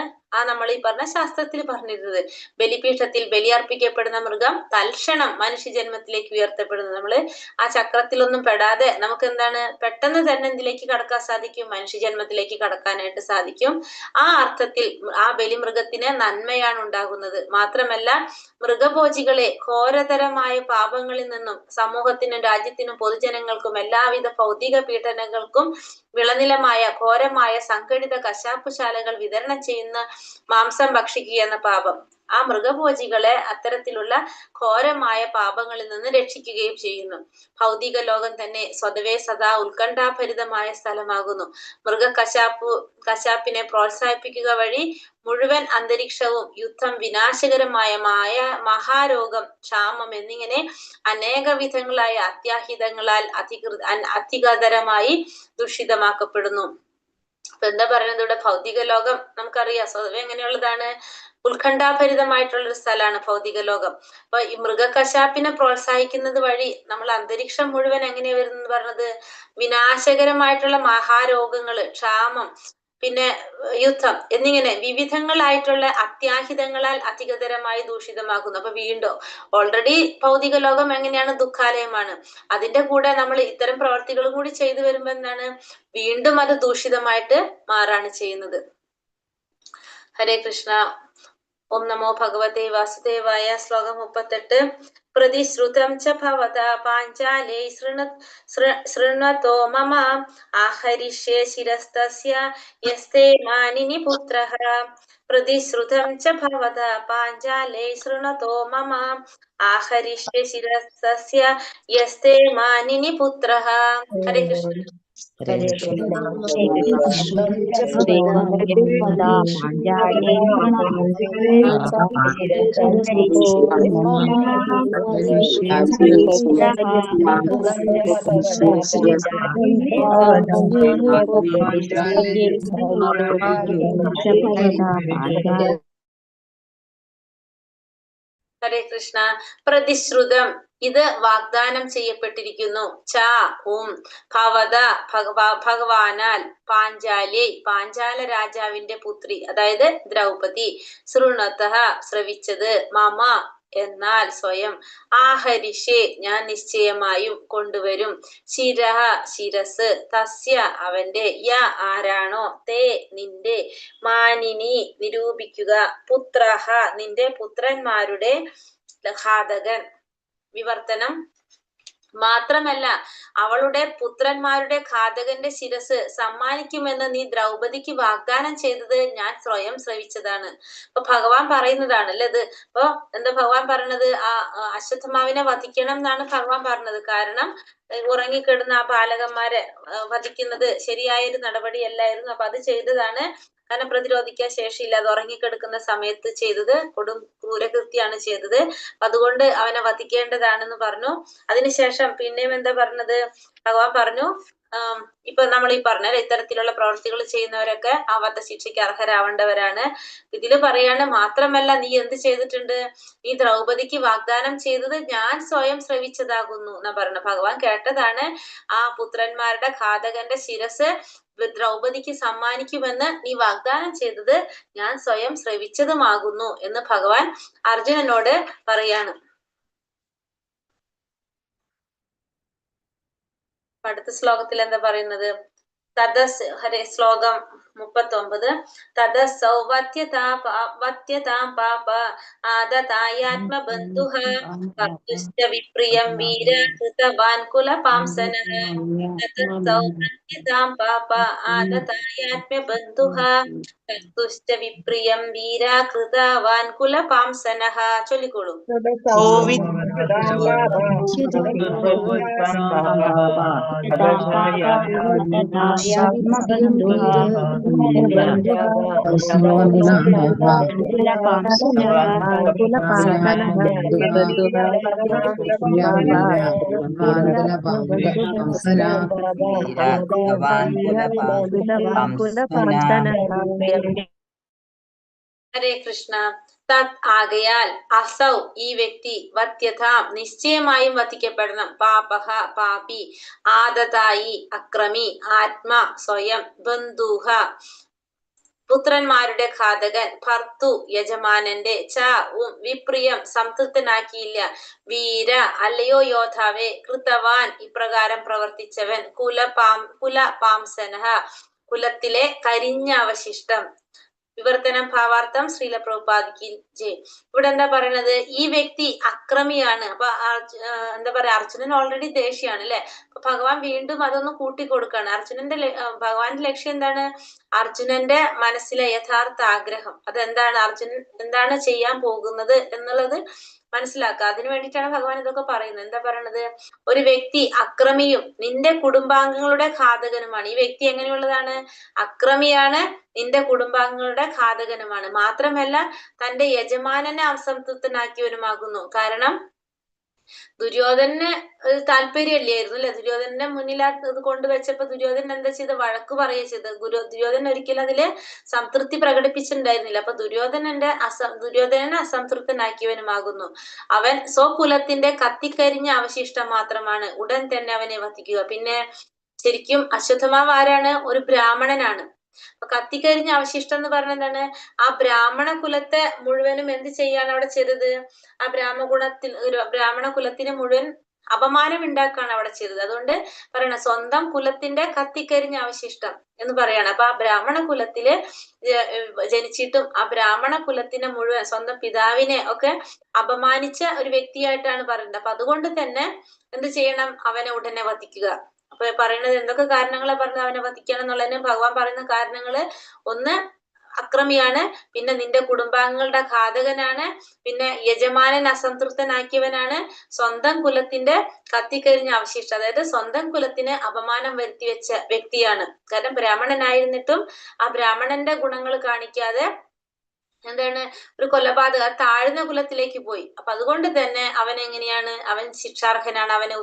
നമ്മൾ ഈ പറഞ്ഞ ശാസ്ത്രത്തിൽ പറഞ്ഞിരുന്നത്. ബലിപീഠത്തിൽ ബലിയർപ്പിക്കപ്പെടുന്ന മൃഗം തൽക്ഷണം മനുഷ്യജന്മത്തിലേക്ക് ഉയർത്തപ്പെടുന്നത്. നമ്മള് ആ ചക്രത്തിലൊന്നും പെടാതെ നമുക്ക് എന്താണ് പെട്ടെന്ന് തന്നെ എന്തിലേക്ക് കടക്കാൻ സാധിക്കും? മനുഷ്യജന്മത്തിലേക്ക് കടക്കാനായിട്ട് സാധിക്കും. ആ അർത്ഥത്തിൽ ആ ബലിമൃഗത്തിന് നന്മയാണ് ഉണ്ടാകുന്നത്. മാത്രമല്ല മൃഗഭോജികളെ ഘോരതരമായ പാപങ്ങളിൽ നിന്നും സമൂഹത്തിനും രാജ്യത്തിനും പൊതുജനങ്ങൾക്കും എല്ലാവിധ ഭൗതിക പീഡനങ്ങൾക്കും വിളനിലമായ ഘോരമായ സംഘടിത കശാപ്പുശാലകൾ വിതരണം ചെയ്യുന്ന മാംസം ഭക്ഷിക്കുക എന്ന പാപം ആ മൃഗഭോജികളെ അത്തരത്തിലുള്ള ഘോരമായ പാപങ്ങളിൽ നിന്ന് രക്ഷിക്കുകയും ചെയ്യുന്നു. ഭൗതിക ലോകം തന്നെ സ്വതവേ സദാ ഉത്കണ്ഠാഭരിതമായ സ്ഥലമാകുന്നു. കശാപ്പിനെ പ്രോത്സാഹിപ്പിക്കുക വഴി മുഴുവൻ അന്തരീക്ഷവും യുദ്ധം, വിനാശകരമായ മഹാരോഗം, ക്ഷാമം എന്നിങ്ങനെ അനേക വിധങ്ങളായ അത്യാഹിതങ്ങളാൽ അധികതരമായി ദുഷിതമാക്കപ്പെടുന്നു. അപ്പൊ എന്താ പറയുന്നത് ഇവിടെ? ഭൗതിക ലോകം നമുക്കറിയാം സ്വതവേ എങ്ങനെയുള്ളതാണ്? ഉത്കണ്ഠാഭരിതമായിട്ടുള്ളൊരു സ്ഥലമാണ് ഭൗതിക ലോകം. അപ്പൊ ഈ മൃഗകശാപ്പിനെ പ്രോത്സാഹിക്കുന്നത് വഴി നമ്മൾ അന്തരീക്ഷം മുഴുവൻ എങ്ങനെയാ വരുന്നത് പറഞ്ഞത്? വിനാശകരമായിട്ടുള്ള മഹാരോഗങ്ങള്, ക്ഷാമം, പിന്നെ യുദ്ധം എന്നിങ്ങനെ വിവിധങ്ങളായിട്ടുള്ള അത്യാഹിതങ്ങളാൽ അധികതരമായി ദൂഷിതമാകുന്നു. അപ്പൊ വീണ്ടും ഓൾറെഡി ഭൗതിക ലോകം എങ്ങനെയാണ്? ദുഃഖാലയമാണ്. അതിന്റെ കൂടെ നമ്മൾ ഇത്തരം പ്രവർത്തികളും കൂടി ചെയ്തു വരുമ്പോ എന്താണ്? വീണ്ടും അത് ദൂഷിതമായിട്ട് മാറാണ് ചെയ്യുന്നത്. ഹരേ കൃഷ്ണ. ഓം നമോ ഭഗവതേ വാസുദേവായ. ശ്ലോകം 38. പ്രതിശ്രുതം ച ഭവതാ പാഞ്ചാലേ ശൃണ്വതോ മമ ആഹരിഷ്യേ ശിരസ്തസ്യ യസ്തേ മാനിനി പുത്രഃ. പ്രതിശ്രുതം ച ഭവതാ പാഞ്ചാലേ ശൃണ്വതോ മമ ആഹരിഷ്യേ ശിരസ്തസ്യ യസ്തേ മാനിനി പുത്രഃ. ഹരേ കൃഷ്ണ. ഹരേ കൃഷ്ണ. പ്രതിശ്രുതം ഇത് വാഗ്ദാനം ചെയ്യപ്പെട്ടിരിക്കുന്നു. ഭവത ഭഗവാനാൽ പാഞ്ചാലി പാഞ്ചാല രാജാവിന്റെ പുത്രി അതായത് ദ്രൗപദി, ശൃണ്വതഃ ശ്രവിച്ചത്, മമ എന്നാൽ സ്വയം, ആഹരിഷേ ഞാൻ നിശ്ചയമായും കൊണ്ടുവരും, ശിരഃ ശിരസ്, തസ്യ അവന്റെ, യ ആരാണോ, തേ നിന്റെ, മാനിനി നിരൂപിക്കുക, പുത്രഃ നിന്റെ പുത്രന്മാരുടെ, ഘാതകൻ വിവർത്തനം. മാത്രമല്ല അവളുടെ പുത്രന്മാരുടെ ഘാതകന്റെ ശിരസ് സമ്മാനിക്കുമെന്ന് നീ ദ്രൗപദിക്ക് വാഗ്ദാനം ചെയ്തത് ഞാൻ സ്വയം ശ്രവിച്ചതാണ്. അപ്പൊ ഭഗവാൻ പറയുന്നതാണ് അല്ലെ ഇത്. അപ്പൊ എന്താ ഭഗവാൻ പറഞ്ഞത്? അശ്വത്ഥമാവിനെ വധിക്കണം എന്നാണ് ഭഗവാൻ പറഞ്ഞത്. കാരണം ഉറങ്ങിക്കിടന്ന ആ ബാലകന്മാരെ വധിക്കുന്നത് ശരിയായൊരു നടപടിയല്ലായിരുന്നു. അപ്പൊ അത് ചെയ്തതാണ്. കാരണം പ്രതിരോധിക്കാൻ ശേഷിയില്ലാതെ ഉറങ്ങിക്കിടക്കുന്ന സമയത്ത് ചെയ്തത് കൊടും ക്രൂരകൃത്യാണ് ചെയ്തത്. അതുകൊണ്ട് അവനെ വധിക്കേണ്ടതാണെന്ന് പറഞ്ഞു. അതിനുശേഷം പിന്നെയും എന്താ പറഞ്ഞത്? ഭഗവാൻ പറഞ്ഞു, ഇപ്പൊ നമ്മൾ ഈ പറഞ്ഞ ഇത്തരത്തിലുള്ള പ്രവർത്തികൾ ചെയ്യുന്നവരൊക്കെ ആ വധശിക്ഷയ്ക്ക് അർഹരാവേണ്ടവരാണ്. ഇതില് പറയാണ്, മാത്രമല്ല നീ എന്ത് ചെയ്തിട്ടുണ്ട്? നീ ദ്രൗപദിക്ക് വാഗ്ദാനം ചെയ്തത് ഞാൻ സ്വയം ശ്രവിച്ചതാകുന്നു എന്നാ പറഞ്ഞ. ഭഗവാൻ കേട്ടതാണ്. ആ പുത്രന്മാരുടെ ഘാതകന്റെ ശിരസ് ദ്രൗപദിക്ക് സമ്മാനിക്കുമെന്ന് നീ വാഗ്ദാനം ചെയ്തത് ഞാൻ സ്വയം ശ്രവിച്ചതുമാകുന്നു എന്ന് ഭഗവാൻ അർജുനനോട് പറയാണ്. അടുത്ത ശ്ലോകത്തിൽ എന്താ പറയുന്നത്? ശ്ലോകം 39. തദസൗവത്യതാം പാപ ആദതായാത്മബന്ധുഃ കർത്തുശ്ച വിപ്രിയം വീര കൃതവാൻ കുലപാംസനഃ. തദസൗവത്യതാം പാപ ആദതായാത്മബന്ധുഃ കർത്തുശ്ച വിപ്രിയം വീര കൃതവാൻ കുലപാംസനഃ. ചൊല്ലിക്കോളൂ. ഹരേ കൃഷ്ണ. തത് ആകയാൽ, അസൗ ഈ വ്യക്തി, വത്യഥാം നിശ്ചയമായും വധിക്കപ്പെടണം, പാപഹ പാപി, ആദതായി അക്രമി, ആത്മ സ്വയം, ബന്ധുഹ പുത്രന്മാരുടെ ഘാതകൻ, ഭർത്തു യജമാനന്റെ, ച വിപ്രിയം സംതൃപ്തനാക്കിയില്ല, വീര അല്ലയോ യോദ്ധാവേ, കൃതവാൻ ഇപ്രകാരം പ്രവർത്തിച്ചവൻ, കുലപാംസനഃ കുലത്തിലെ കരിഞ്ഞ അവശിഷ്ടം. വിവർത്തനം ഭാവാർത്ഥം ശ്രീല പ്രഭുപാദിക്ക് ജയ്. ഇവിടെ എന്താ പറയണത്? ഈ വ്യക്തി അക്രമിയാണ്. അപ്പൊ എന്താ പറയാ, അർജുനൻ ഓൾറെഡി ദേഷ്യാണ് അല്ലെ. അപ്പൊ ഭഗവാൻ വീണ്ടും അതൊന്ന് കൂട്ടിക്കൊടുക്കാണ്. ഭഗവാന്റെ ലക്ഷ്യം എന്താണ്? അർജുനന്റെ മനസ്സിലെ യഥാർത്ഥ ആഗ്രഹം അതെന്താണ്, അർജുനൻ എന്താണ് ചെയ്യാൻ പോകുന്നത് എന്നുള്ളത് മനസ്സിലാക്കുക. അതിനു വേണ്ടിയിട്ടാണ് ഭഗവാൻ ഇതൊക്കെ പറയുന്നത്. എന്താ പറയണത്? ഒരു വ്യക്തി അക്രമിയും നിന്റെ കുടുംബാംഗങ്ങളുടെ ഘാതകനുമാണ്. ഈ വ്യക്തി എങ്ങനെയുള്ളതാണ്? അക്രമിയാണ്, നിന്റെ കുടുംബാംഗങ്ങളുടെ ഘാതകനുമാണ്. മാത്രമല്ല തന്റെ യജമാനനെ അസംതൃപ്തനാക്കിയവനുമാകുന്നു. കാരണം ദുര്യോധനന് താല്പര്യമില്ലായിരുന്നു അല്ലെ. ദുര്യോധനന്റെ മുന്നിൽ ഇത് കൊണ്ടുവച്ചപ്പോ ദുര്യോധനൻ എന്താ ചെയ്ത്? വഴക്ക് പറയുക ചെയ്ത്. ദുര്യോധനൻ ഒരിക്കലും അതില് സംതൃപ്തി പ്രകടിപ്പിച്ചിട്ടുണ്ടായിരുന്നില്ല. അപ്പൊ ദുര്യോധനനെ അസംതൃപ്തനാക്കിയവനുമാകുന്നു. അവൻ സ്വകുലത്തിന്റെ കത്തിക്കരിഞ്ഞ അവശിഷ്ടം മാത്രമാണ്. ഉടൻ തന്നെ അവനെ വധിക്കുക. പിന്നെ ശരിക്കും അശ്വത്ഥമാവ് ആരാണ്? ഒരു ബ്രാഹ്മണനാണ്. അപ്പൊ കത്തിക്കരിഞ്ഞ അവശിഷ്ടം എന്ന് പറഞ്ഞ എന്താണ്? ആ ബ്രാഹ്മണ കുലത്തെ മുഴുവനും എന്ത് ചെയ്യാണ് അവിടെ ചെയ്തത്? ആ ബ്രാഹ്മണ കുലത്തിന് മുഴുവൻ അപമാനം ഉണ്ടാക്കാണ് അവിടെ ചെയ്തത്. അതുകൊണ്ട് പറയണ സ്വന്തം കുലത്തിന്റെ കത്തിക്കരിഞ്ഞ അവശിഷ്ടം എന്ന് പറയാണ്. അപ്പൊ ആ ബ്രാഹ്മണ കുലത്തില് ജനിച്ചിട്ടും ആ ബ്രാഹ്മണ കുലത്തിനെ മുഴുവൻ, സ്വന്തം പിതാവിനെ ഒക്കെ അപമാനിച്ച ഒരു വ്യക്തിയായിട്ടാണ് പറയുന്നത്. അപ്പൊ അതുകൊണ്ട് തന്നെ എന്ത് ചെയ്യണം? അവനെ ഉടനെ വധിക്കുക. അപ്പൊ പറയുന്നത് എന്തൊക്കെ കാരണങ്ങളെ പറഞ്ഞത് അവനെ വധിക്കണം എന്നുള്ളതിന് ഭഗവാൻ പറയുന്ന കാരണങ്ങള്, ഒന്ന് അക്രമിയാണ്, പിന്നെ നിന്റെ കുടുംബാംഗങ്ങളുടെ ഘാതകനാണ്, പിന്നെ യജമാനൻ അസംതൃപ്തനാക്കിയവനാണ്, സ്വന്തം കുലത്തിന്റെ കത്തിക്കരിഞ്ഞ അവശിഷ്ടം, അതായത് സ്വന്തം കുലത്തിന് അപമാനം വരുത്തി വെച്ച വ്യക്തിയാണ്. കാരണം ബ്രാഹ്മണനായിരുന്നിട്ടും ആ ബ്രാഹ്മണന്റെ ഗുണങ്ങൾ കാണിക്കാതെ എന്താണ് ഒരു കൊലപാതക താഴ്ന്ന കുലത്തിലേക്ക് പോയി. അപ്പൊ അതുകൊണ്ട് തന്നെ അവൻ എങ്ങനെയാണ്? അവൻ ശിക്ഷാർഹനാണ്. അവനെ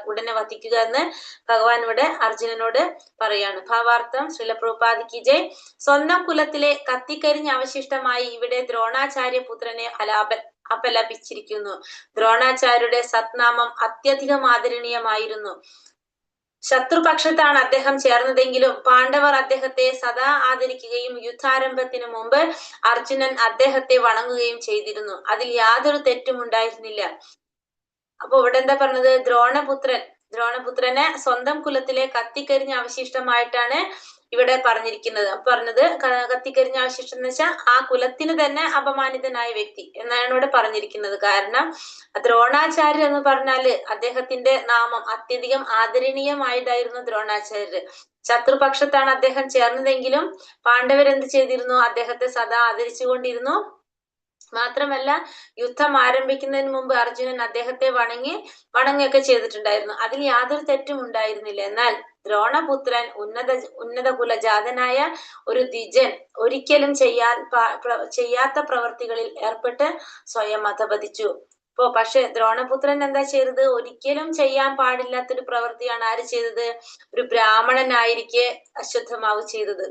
ഉടനെ വധിക്കുക എന്ന് ഭഗവാൻ ഇവിടെ അർജുനനോട് പറയാണ്. ഭാവാർത്ഥം ശ്രീല പ്രഭുപാദിക്ക് ജയ്. സ്വന്തം കുലത്തിലെ കത്തിക്കരിഞ്ഞ അവശിഷ്ടമായി ഇവിടെ ദ്രോണാചാര്യ പുത്രനെ അപലപിച്ചിരിക്കുന്നു. ദ്രോണാചാര്യരുടെ സത്നാമം അത്യധികം ആദരണീയമായിരുന്നു. ശത്രുപക്ഷത്താണ് അദ്ദേഹം ചേർന്നതെങ്കിലും പാണ്ഡവർ അദ്ദേഹത്തെ സദാ ആദരിക്കുകയും യുദ്ധാരംഭത്തിന് മുമ്പ് അർജുനൻ അദ്ദേഹത്തെ വണങ്ങുകയും ചെയ്തിരുന്നു. അതിൽ യാതൊരു തെറ്റും ഉണ്ടായിരുന്നില്ല. അപ്പൊ ഇവിടെ എന്താ പറഞ്ഞത്? ദ്രോണപുത്രനെ സ്വന്തം കുലത്തിലെ കത്തിക്കരിഞ്ഞ അവശിഷ്ടമായിട്ടാണ് ഇവിടെ പറഞ്ഞിരിക്കുന്നത്. പറഞ്ഞത് കത്തിക്കരിഞ്ഞ അവശിഷ്ടം എന്ന് വെച്ചാൽ ആ കുലത്തിന് തന്നെ അപമാനിതനായ വ്യക്തി എന്നാണ് ഇവിടെ പറഞ്ഞിരിക്കുന്നത്. കാരണം ദ്രോണാചാര്യർ എന്ന് പറഞ്ഞാല് അദ്ദേഹത്തിന്റെ നാമം അത്യധികം ആദരണീയമായിട്ടായിരുന്നു ദ്രോണാചാര്യര്. ശത്രുപക്ഷത്താണ് അദ്ദേഹം ചേർന്നതെങ്കിലും പാണ്ഡവരെന്ത് ചെയ്തിരുന്നു? അദ്ദേഹത്തെ സദാ ആദരിച്ചുകൊണ്ടിരുന്നു. മാത്രമല്ല യുദ്ധം ആരംഭിക്കുന്നതിന് മുമ്പ് അർജുനൻ അദ്ദേഹത്തെ വണങ്ങുകയൊക്കെ ചെയ്തിട്ടുണ്ടായിരുന്നു. അതിൽ യാതൊരു തെറ്റും ഉണ്ടായിരുന്നില്ല. എന്നാൽ ദ്രോണപുത്രൻ ഉന്നത കുലജാതനായ ഒരു ദ്വിജൻ ഒരിക്കലും ചെയ്യാത്ത പ്രവർത്തികളിൽ ഏർപ്പെട്ട് സ്വയം അധപതിച്ചു. പക്ഷെ ദ്രോണപുത്രൻ എന്താ ചെയ്തത്? ഒരിക്കലും ചെയ്യാൻ പാടില്ലാത്തൊരു പ്രവൃത്തിയാണ് ആര് ചെയ്തത്? ഒരു ബ്രാഹ്മണനായിരിക്കെ അശ്വത്ഥമാവ് ചെയ്തത്.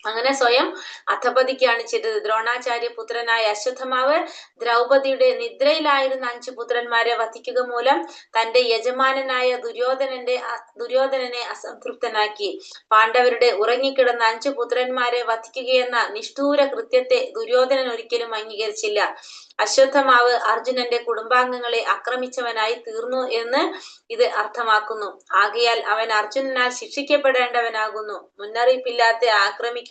അങ്ങനെ സ്വയം അധപതിക്കാണ് ചെയ്തത്. ദ്രോണാചാര്യ പുത്രനായ അശ്വത്ഥമാവ് ദ്രൗപദിയുടെ നിദ്രയിലായിരുന്ന 5 പുത്രന്മാരെ വധിക്കുക മൂലം തന്റെ യജമാനനായ ദുര്യോധനനെ അസംതൃപ്തനാക്കി. പാണ്ഡവരുടെ ഉറങ്ങിക്കിടന്ന 5 പുത്രന്മാരെ വധിക്കുകയെന്ന നിഷ്ഠൂര കൃത്യത്തെ ദുര്യോധനൻ ഒരിക്കലും അംഗീകരിച്ചില്ല. അശ്വത്ഥമാവ് അർജുനന്റെ കുടുംബാംഗങ്ങളെ ആക്രമിച്ചവനായി തീർന്നു എന്ന് ഇത് അർത്ഥമാക്കുന്നു. ആകയാൽ അവൻ അർജുനനാൽ ശിക്ഷിക്കപ്പെടേണ്ടവനാകുന്നു. മുന്നറിയിപ്പില്ലാതെ ആക്രമിക്കുന്നവൻ,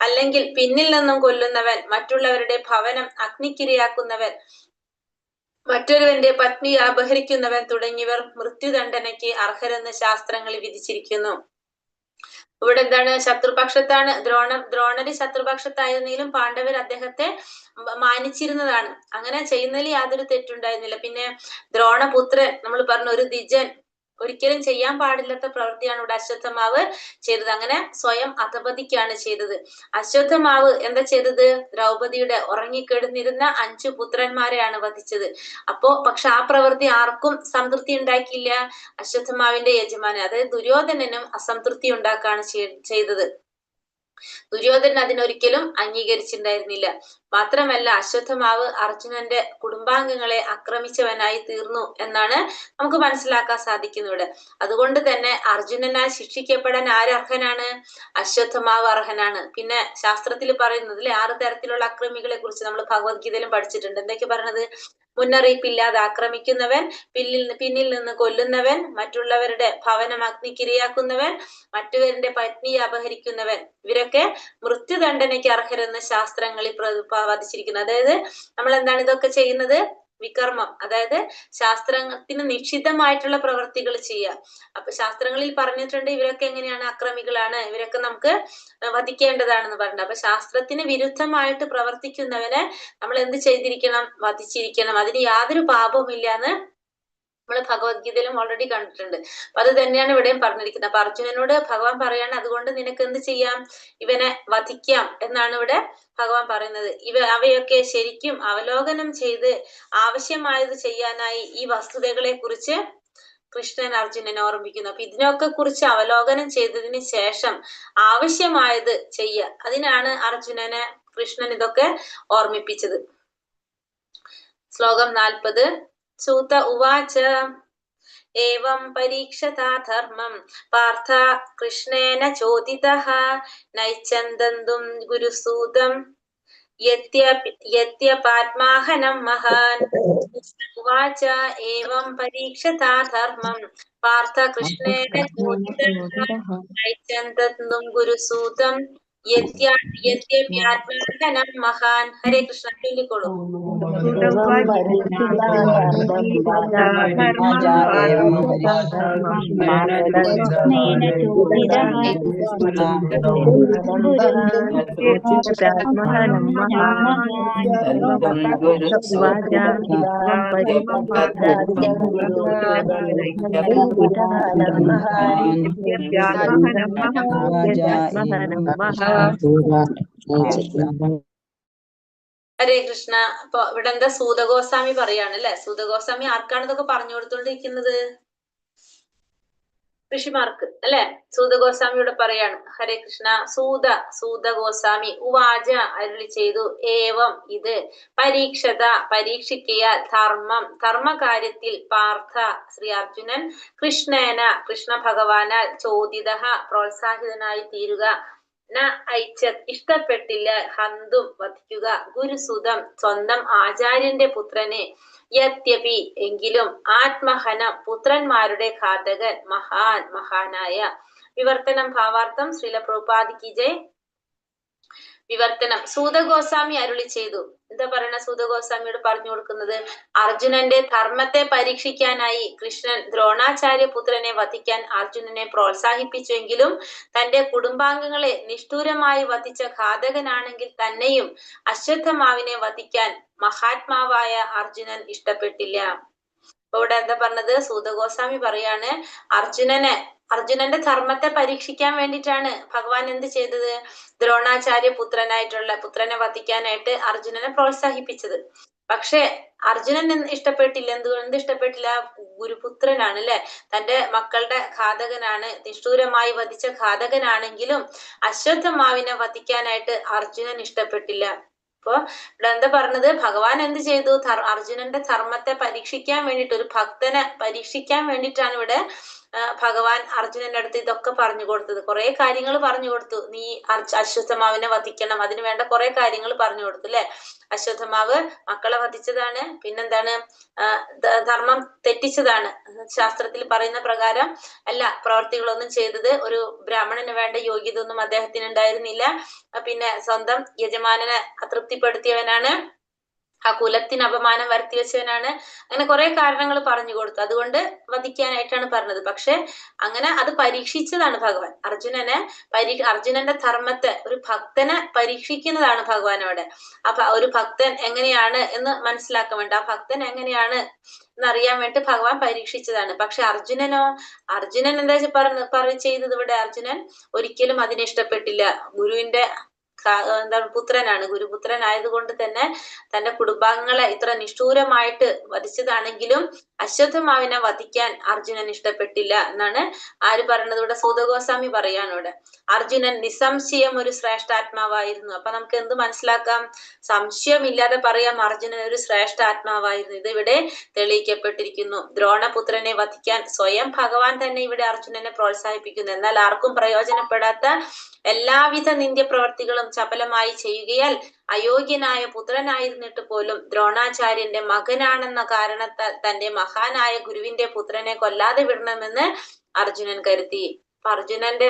അല്ലെങ്കിൽ പിന്നിൽ നിന്നും കൊല്ലുന്നവൻ, മറ്റുള്ളവരുടെ ഭവനം അഗ്നിക്കിരയാക്കുന്നവൻ, മറ്റൊരുവന്റെ പത്നി അപഹരിക്കുന്നവൻ തുടങ്ങിയവർ മൃത്യുദണ്ഡനയ്ക്ക് അർഹരെന്ന് ശാസ്ത്രങ്ങളിൽ വിധിച്ചിരിക്കുന്നു. ഇവിടെ എന്താണ്? ശത്രുപക്ഷത്താണ് ദ്രോണര് ശത്രുപക്ഷത്തായിരുന്നെങ്കിലും പാണ്ഡവർ അദ്ദേഹത്തെ മാനിച്ചിരുന്നതാണ്. അങ്ങനെ ചെയ്യുന്നതിൽ യാതൊരു തെറ്റുണ്ടായിരുന്നില്ല. പിന്നെ ദ്രോണപുത്രൻ നമ്മൾ പറഞ്ഞു ഒരു ദ്വിജൻ ഒരിക്കലും ചെയ്യാൻ പാടില്ലാത്ത പ്രവൃത്തിയാണ് ഇവിടെ അശ്വത്ഥമാവ് ചെയ്തത്. അങ്ങനെ സ്വയം അധപതിക്കാണ് ചെയ്തത്. അശ്വത്ഥമാവ് എന്താ ചെയ്തത്? ദ്രൗപദിയുടെ ഉറങ്ങിക്കിടന്നിരുന്ന 5 പുത്രന്മാരെയാണ് വധിച്ചത്. പക്ഷെ ആ പ്രവൃത്തി ആർക്കും സംതൃപ്തി ഉണ്ടാക്കിയില്ല. അശ്വത്ഥമാവിന്റെ യജമാനൻ അതായത് ദുര്യോധനനും അസംതൃപ്തി ഉണ്ടാക്കുകയാണ് ചെയ്തത്. ദുര്യോധനൻ അതിനൊരിക്കലും അംഗീകരിച്ചിട്ടുണ്ടായിരുന്നില്ല. മാത്രമല്ല അശ്വത്ഥമാവ് അർജുനന്റെ കുടുംബാംഗങ്ങളെ ആക്രമിച്ചവനായി തീർന്നു എന്നാണ് നമുക്ക് മനസ്സിലാക്കാൻ സാധിക്കുന്നത് ഇവിടെ. അതുകൊണ്ട് തന്നെ അർജുനനാൽ ശിക്ഷിക്കപ്പെടാൻ ആരർഹനാണ്? അശ്വത്ഥമാവ് അർഹനാണ്. പിന്നെ ശാസ്ത്രത്തിൽ പറയുന്നതിൽ 6 തരത്തിലുള്ള അക്രമികളെ കുറിച്ച് നമ്മൾ ഭഗവത്ഗീതയിലും പഠിച്ചിട്ടുണ്ട്. എന്തൊക്കെ പറഞ്ഞത്? മുന്നറിയിപ്പില്ലാതെ ആക്രമിക്കുന്നവൻ, പിന്നിൽ നിന്ന് കൊല്ലുന്നവൻ, മറ്റുള്ളവരുടെ ഭവനം അഗ്നിക്കിരയാക്കുന്നവൻ, മറ്റുള്ളവരുടെ പത്നിയെ അപഹരിക്കുന്നവൻ, ഇവരൊക്കെ മൃത്യുദണ്ഡനയ്ക്ക് അർഹരെന്ന് ശാസ്ത്രങ്ങളിൽ പ്രതിപാദിച്ചിരിക്കുന്നു. അതായത് നമ്മൾ എന്താണ് ഇതൊക്കെ ചെയ്യുന്നത്? വികർമ്മം, അതായത് ശാസ്ത്രത്തിന് നിഷിദ്ധമായിട്ടുള്ള പ്രവൃത്തികൾ ചെയ്യുക. അപ്പൊ ശാസ്ത്രങ്ങളിൽ പറഞ്ഞിട്ടുണ്ട് ഇവരൊക്കെ എങ്ങനെയാണ്? അക്രമികളാണ്, ഇവരൊക്കെ നമുക്ക് വധിക്കേണ്ടതാണെന്ന് പറഞ്ഞത്. അപ്പൊ ശാസ്ത്രത്തിന് വിരുദ്ധമായിട്ട് പ്രവർത്തിക്കുന്നവനെ നമ്മൾ എന്ത് ചെയ്തിരിക്കണം? വധിച്ചിരിക്കണം. അതിന് യാതൊരു പാപവും ഇല്ലാന്ന് നമ്മൾ ഭഗവത്ഗീതയിലും ഓൾറെഡി കണ്ടിട്ടുണ്ട്. അപ്പൊ അത് തന്നെയാണ് ഇവിടെയും പറഞ്ഞിരിക്കുന്നത്. അപ്പൊ അർജുനനോട് ഭഗവാൻ പറയാണ് അതുകൊണ്ട് നിനക്ക് എന്ത് ചെയ്യാം? ഇവനെ വധിക്കാം എന്നാണ് ഇവിടെ ഭഗവാൻ പറയുന്നത്. അവയൊക്കെ ശരിക്കും അവലോകനം ചെയ്ത് ആവശ്യമായത് ചെയ്യാനായി ഈ വസ്തുതകളെ കുറിച്ച് കൃഷ്ണൻ അർജുനനെ ഓർമ്മിക്കുന്നു. അപ്പൊ ഇതിനൊക്കെ കുറിച്ച് അവലോകനം ചെയ്തതിന് ശേഷം ആവശ്യമായത് ചെയ്യുക, അതിനാണ് അർജുനനെ കൃഷ്ണൻ ഇതൊക്കെ ഓർമ്മിപ്പിച്ചത്. ശ്ലോകം 40. സൂത ഉവാച ഏവം പരീക്ഷതാ ധർമ്മം പാർത്ഥ കൃഷ്ണേന ചോദിതഃ നൈച്ഛന്ദന്തും ഗുരുസൂതം യത്യപാത്മാഹനം മഹാൻ. ഉവാച ഏവം പരീക്ഷതാ ധർമ്മം പാർത്ഥ കൃഷ്ണേന ചോദിതഃ നൈച്ഛന്ദന്തും ഗുരുസൂതം യത്യപാത്മാഹനം മഹാൻ. ഹരേ കൃഷ്ണ. ചൊല്ലിക്കോളൂ. ഹരേ കൃഷ്ണ. അപ്പൊ ഇവിടെ എന്താ സൂതഗോസ്വാമി പറയാണ് അല്ലെ? സൂതഗോസ്വാമി ആർക്കാണ് ഇതൊക്കെ പറഞ്ഞു കൊടുത്തോണ്ടിരിക്കുന്നത്? ഋഷിമാർക്ക് അല്ലെ. സൂത ഗോസ്വാമിയോട് പറയാണ്, ഹരേ കൃഷ്ണ. സൂത ഗോസ്വാമി ഉവാച അരുളി ചെയ്തു, ഏവം ഇത്, പരീക്ഷത പരീക്ഷിക്കയാൽ, ധർമ്മകാര്യത്തിൽ, പാർത്ഥ ശ്രീ അർജുനൻ, കൃഷ്ണ ഭഗവാനാൽ ചോദിത പ്രോത്സാഹിതനായി തീരുക, ഇഷ്ടപ്പെട്ടില്ല, ഹന്തും വധിക്കുക, ഗുരുസുതം സ്വന്തം ആചാര്യന്റെ പുത്രനെ, യദ്യപി എങ്കിലും, ആത്മഹനം പുത്രന്മാരുടെ ഘാതകൻ, മഹാനായ. വിവർത്തനം ഭാവാർത്ഥം. ശ്രീല പ്രഭുപാദിക്ക് ജയ്. വിവർത്തനം. സൂത ഗോസ്വാമി അരുളി ചെയ്തു. എന്താ പറയണ? സൂത ഗോസ്വാമിയോട് പറഞ്ഞു കൊടുക്കുന്നത്, അർജുനന്റെ ധർമ്മത്തെ പരീക്ഷിക്കാനായി കൃഷ്ണൻ ദ്രോണാചാര്യ പുത്രനെ വധിക്കാൻ അർജുനനെ പ്രോത്സാഹിപ്പിച്ചുവെങ്കിലും തന്റെ കുടുംബാംഗങ്ങളെ നിഷ്ഠൂരമായി വധിച്ച ഘാതകനാണെങ്കിൽ തന്നെയും അശ്വത്ഥമാവിനെ വധിക്കാൻ മഹാത്മാവായ അർജുനൻ ഇഷ്ടപ്പെട്ടില്ല. അപ്പൊ ഇവിടെ എന്താ പറഞ്ഞത്? സൂത ഗോസ്വാമി പറയാണ്, അർജുനന്റെ ധർമ്മത്തെ പരീക്ഷിക്കാൻ വേണ്ടിയിട്ടാണ് ഭഗവാൻ എന്ത് ചെയ്തത്? ദ്രോണാചാര്യ പുത്രനെ വധിക്കാനായിട്ട് അർജുനനെ പ്രോത്സാഹിപ്പിച്ചത്. പക്ഷെ അർജുനൻ ഇഷ്ടപ്പെട്ടില്ല. എന്ത് ഇഷ്ടപ്പെട്ടില്ല? ഗുരുപുത്രനാണ് അല്ലെ, തന്റെ മക്കളുടെ ഘാതകനാണ്, നിഷ്ഠൂരമായി വധിച്ച ഘാതകനാണെങ്കിലും അശ്വത്ഥമാവിനെ വധിക്കാനായിട്ട് അർജുനൻ ഇഷ്ടപ്പെട്ടില്ല. അപ്പൊ ഇവിടെ എന്താ പറഞ്ഞത്? ഭഗവാൻ എന്ത് ചെയ്തു? അർജുനന്റെ ധർമ്മത്തെ പരീക്ഷിക്കാൻ വേണ്ടിയിട്ട്, ഒരു ഭക്തനെ പരീക്ഷിക്കാൻ വേണ്ടിയിട്ടാണ് ഇവിടെ ഭഗവാൻ അർജുനന്റെ അടുത്ത് ഇതൊക്കെ പറഞ്ഞു കൊടുത്തത്. കുറെ കാര്യങ്ങൾ പറഞ്ഞു കൊടുത്തു. നീ അശ്വത്ഥമാവിനെ വധിക്കണം, അതിന് വേണ്ട കുറെ കാര്യങ്ങൾ പറഞ്ഞു കൊടുത്തു അല്ലെ. അശ്വത്ഥമാവ് മക്കളെ വധിച്ചതാണ്, പിന്നെന്താണ്? ധർമ്മം തെറ്റിച്ചതാണ്. ശാസ്ത്രത്തിൽ പറയുന്ന പ്രകാരം അല്ല പ്രവർത്തികളൊന്നും ചെയ്തത്. ഒരു ബ്രാഹ്മണന് വേണ്ട യോഗ്യത ഒന്നും അദ്ദേഹത്തിന് ഉണ്ടായിരുന്നില്ല. പിന്നെ സ്വന്തം യജമാനനെ അതൃപ്തിപ്പെടുത്തിയവനാണ്, ആ കുലത്തിന് അപമാനം വരുത്തി വെച്ചവനാണ്. അങ്ങനെ കുറെ കാരണങ്ങൾ പറഞ്ഞു കൊടുത്തു. അതുകൊണ്ട് വധിക്കാനായിട്ടാണ് പറഞ്ഞത്. പക്ഷെ അങ്ങനെ അത് പരീക്ഷിച്ചതാണ് ഭഗവാൻ. അർജുനന്റെ ധർമ്മത്തെ, ഒരു ഭക്തനെ പരീക്ഷിക്കുന്നതാണ് ഭഗവാൻ അവിടെ. അപ്പൊ ഒരു ഭക്തൻ എങ്ങനെയാണ് എന്ന് മനസ്സിലാക്കാൻ വേണ്ടി, ആ ഭക്തൻ എങ്ങനെയാണ് എന്നറിയാൻ വേണ്ടി ഭഗവാൻ പരീക്ഷിച്ചതാണ്. പക്ഷെ അർജുനൻ എന്താ ചെയ്തത് ഇവിടെ? അർജുനൻ ഒരിക്കലും അതിനെ ഇഷ്ടപ്പെട്ടില്ല. ഗുരുവിന്റെ പുത്രനാണ്. ഗുരുപുത്രൻ ആയതുകൊണ്ട് തന്നെ തന്റെ കുടുംബാംഗങ്ങളെ ഇത്ര നിഷ്ഠൂരമായിട്ട് വധിച്ചതാണെങ്കിലും അശ്വത്ഥമാവിനെ വധിക്കാൻ അർജുനൻ ഇഷ്ടപ്പെട്ടില്ല എന്നാണ് ആര് പറയുന്നത്? ഇവിടെ സൂത ഗോസ്വാമി പറയാണ്. ഇവിടെ അർജുനൻ നിസ്സംശയം ഒരു ശ്രേഷ്ഠാത്മാവായിരുന്നു. അപ്പൊ നമുക്ക് എന്ത് മനസ്സിലാക്കാം? സംശയമില്ലാതെ പറയാം, അർജുനൻ ഒരു ശ്രേഷ്ഠാത്മാവായിരുന്നു. ഇത് ഇവിടെ തെളിയിക്കപ്പെട്ടിരിക്കുന്നു. ദ്രോണപുത്രനെ വധിക്കാൻ സ്വയം ഭഗവാൻ തന്നെ ഇവിടെ അർജുനനെ പ്രോത്സാഹിപ്പിക്കുന്നു. എന്നാൽ ആർക്കും പ്രയോജനപ്പെടാത്ത എല്ലാവിധ നിന്ദ്യപ്രവർത്തികളും ചപലമായി ചെയ്യുകയാൽ അയോഗ്യനായ പുത്രനായിരുന്നിട്ട് പോലും ദ്രോണാചാര്യന്റെ മകനാണെന്ന കാരണത്താൽ തന്റെ മഹാനായ ഗുരുവിന്റെ പുത്രനെ കൊല്ലാതെ വിടണമെന്ന് അർജുനൻ കരുതി. അർജുനന്റെ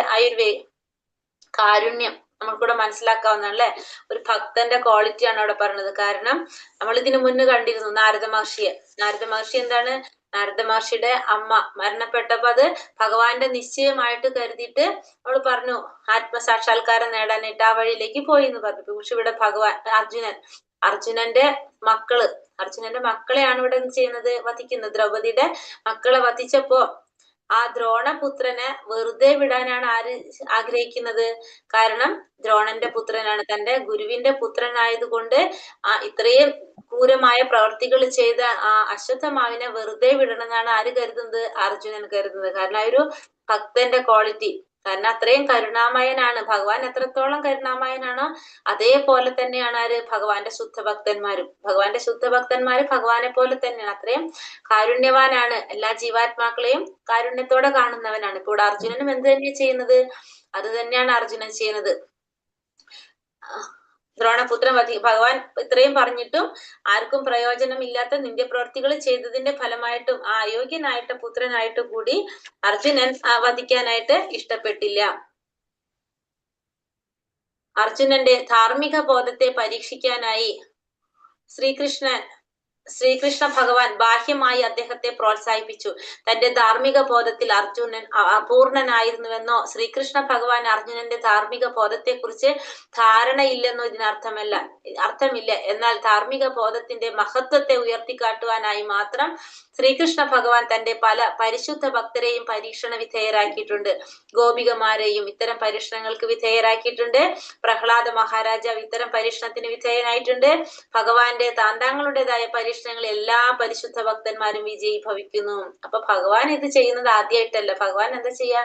കാരുണ്യം നമ്മൾക്കൂടെ മനസ്സിലാക്കാവുന്നല്ലേ. ഒരു ഭക്തന്റെ ക്വാളിറ്റിയാണ് അവിടെ പറഞ്ഞത്. കാരണം നമ്മൾ ഇതിനു മുന്നേ കണ്ടിരുന്നു നാരദ മഹർഷി എന്താണ്? നാരദ മഹർഷിയുടെ അമ്മ മരണപ്പെട്ടപ്പോ അത് ഭഗവാന്റെ നിശ്ചയമായിട്ട് കരുതിയിട്ട് അവള് പറഞ്ഞു ആത്മസാക്ഷാത്കാരം നേടാനായിട്ട് ആ വഴിയിലേക്ക് പോയി എന്ന് പറഞ്ഞു. പക്ഷെ ഇവിടെ അർജുനന്റെ മക്കളെയാണ് ഇവിടെ എന്ത് ചെയ്യുന്നത്? വധിക്കുന്നത്. ദ്രൗപദിയുടെ മക്കളെ വധിച്ചപ്പോ ആ ദ്രോണപുത്രനെ വെറുതെ വിടാനാണ് ആര് ആഗ്രഹിക്കുന്നത്? കാരണം ദ്രോണന്റെ പുത്രനാണ്, തന്റെ ഗുരുവിന്റെ പുത്രനായതുകൊണ്ട് ഇത്രയും ക്രൂരമായ പ്രവർത്തികൾ ചെയ്ത ആ അശ്വത്ഥമാവിനെ വെറുതെ വിടണമെന്നാണ് ആര് കരുതുന്നത്? അർജുനൻ കരുതുന്നത്. കാരണം ആ ഒരു ഭക്തന്റെ ക്വാളിറ്റി, കാരണം അത്രയും കരുണാമയനാണ് ഭഗവാൻ. എത്രത്തോളം കരുണാമയനാണോ അതേപോലെ തന്നെയാണ് ആര്? ഭഗവാന്റെ ശുദ്ധഭക്തന്മാരും. ഭഗവാന്റെ ശുദ്ധഭക്തന്മാര് ഭഗവാനെ പോലെ തന്നെയാണ്. അത്രയും കാരുണ്യവാനാണ്. എല്ലാ ജീവാത്മാക്കളെയും കാരുണ്യത്തോടെ കാണുന്നവനാണ്. ഇപ്പോൾ അർജുനനും എന്ത് തന്നെയാണ് ചെയ്യുന്നത്? അത് തന്നെയാണ് അർജുനൻ ചെയ്യുന്നത്. ദ്രോണപുത്രൻ ഭഗവാൻ ഇത്രയും പറഞ്ഞിട്ടും ആർക്കും പ്രയോജനമില്ലാത്ത നിന്ദ്യപ്രവർത്തികൾ ചെയ്തതിന്റെ ഫലമായിട്ടും ആ അയോഗ്യനായിട്ട് പുത്രനായിട്ട് കൂടി അർജുനൻ വധിക്കാനായിട്ട് ഇഷ്ടപ്പെട്ടില്ല. അർജുനന്റെ ധാർമ്മിക ബോധത്തെ പരീക്ഷിക്കാനായി ശ്രീകൃഷ്ണ ഭഗവാൻ ബാഹ്യമായി അദ്ദേഹത്തെ പ്രോത്സാഹിപ്പിച്ചു. തന്റെ ധാർമ്മിക ബോധത്തിൽ അർജുനൻ അപൂർണനായിരുന്നുവെന്നോ ശ്രീകൃഷ്ണ ഭഗവാൻ അർജുനന്റെ ധാർമ്മിക ബോധത്തെ കുറിച്ച് ധാരണയില്ലെന്നോ അർത്ഥമില്ല. എന്നാൽ ധാർമ്മിക ബോധത്തിന്റെ മഹത്വത്തെ ഉയർത്തിക്കാട്ടുവാനായി മാത്രം ശ്രീകൃഷ്ണ ഭഗവാൻ തന്റെ പല പരിശുദ്ധ ഭക്തരെയും പരീക്ഷണ വിധേയരാക്കിയിട്ടുണ്ട്. ഗോപികമാരെയും ഇത്തരം പരീക്ഷണങ്ങൾക്ക് വിധേയരാക്കിയിട്ടുണ്ട്. പ്രഹ്ലാദ മഹാരാജാവ് ഇത്തരം പരീക്ഷണത്തിന് വിധേയനായിട്ടുണ്ട്. ഭഗവാന്റെ താന്താങ്ങളുടേതായ പരീക്ഷണ പരീക്ഷണങ്ങളിൽ എല്ലാ പരിശുദ്ധ ഭക്തന്മാരും വിജയി ഭവിക്കുന്നു. അപ്പൊ ഭഗവാൻ ഇത് ചെയ്യുന്നത് ആദ്യമായിട്ടല്ല. ഭഗവാൻ എന്താ ചെയ്യാ?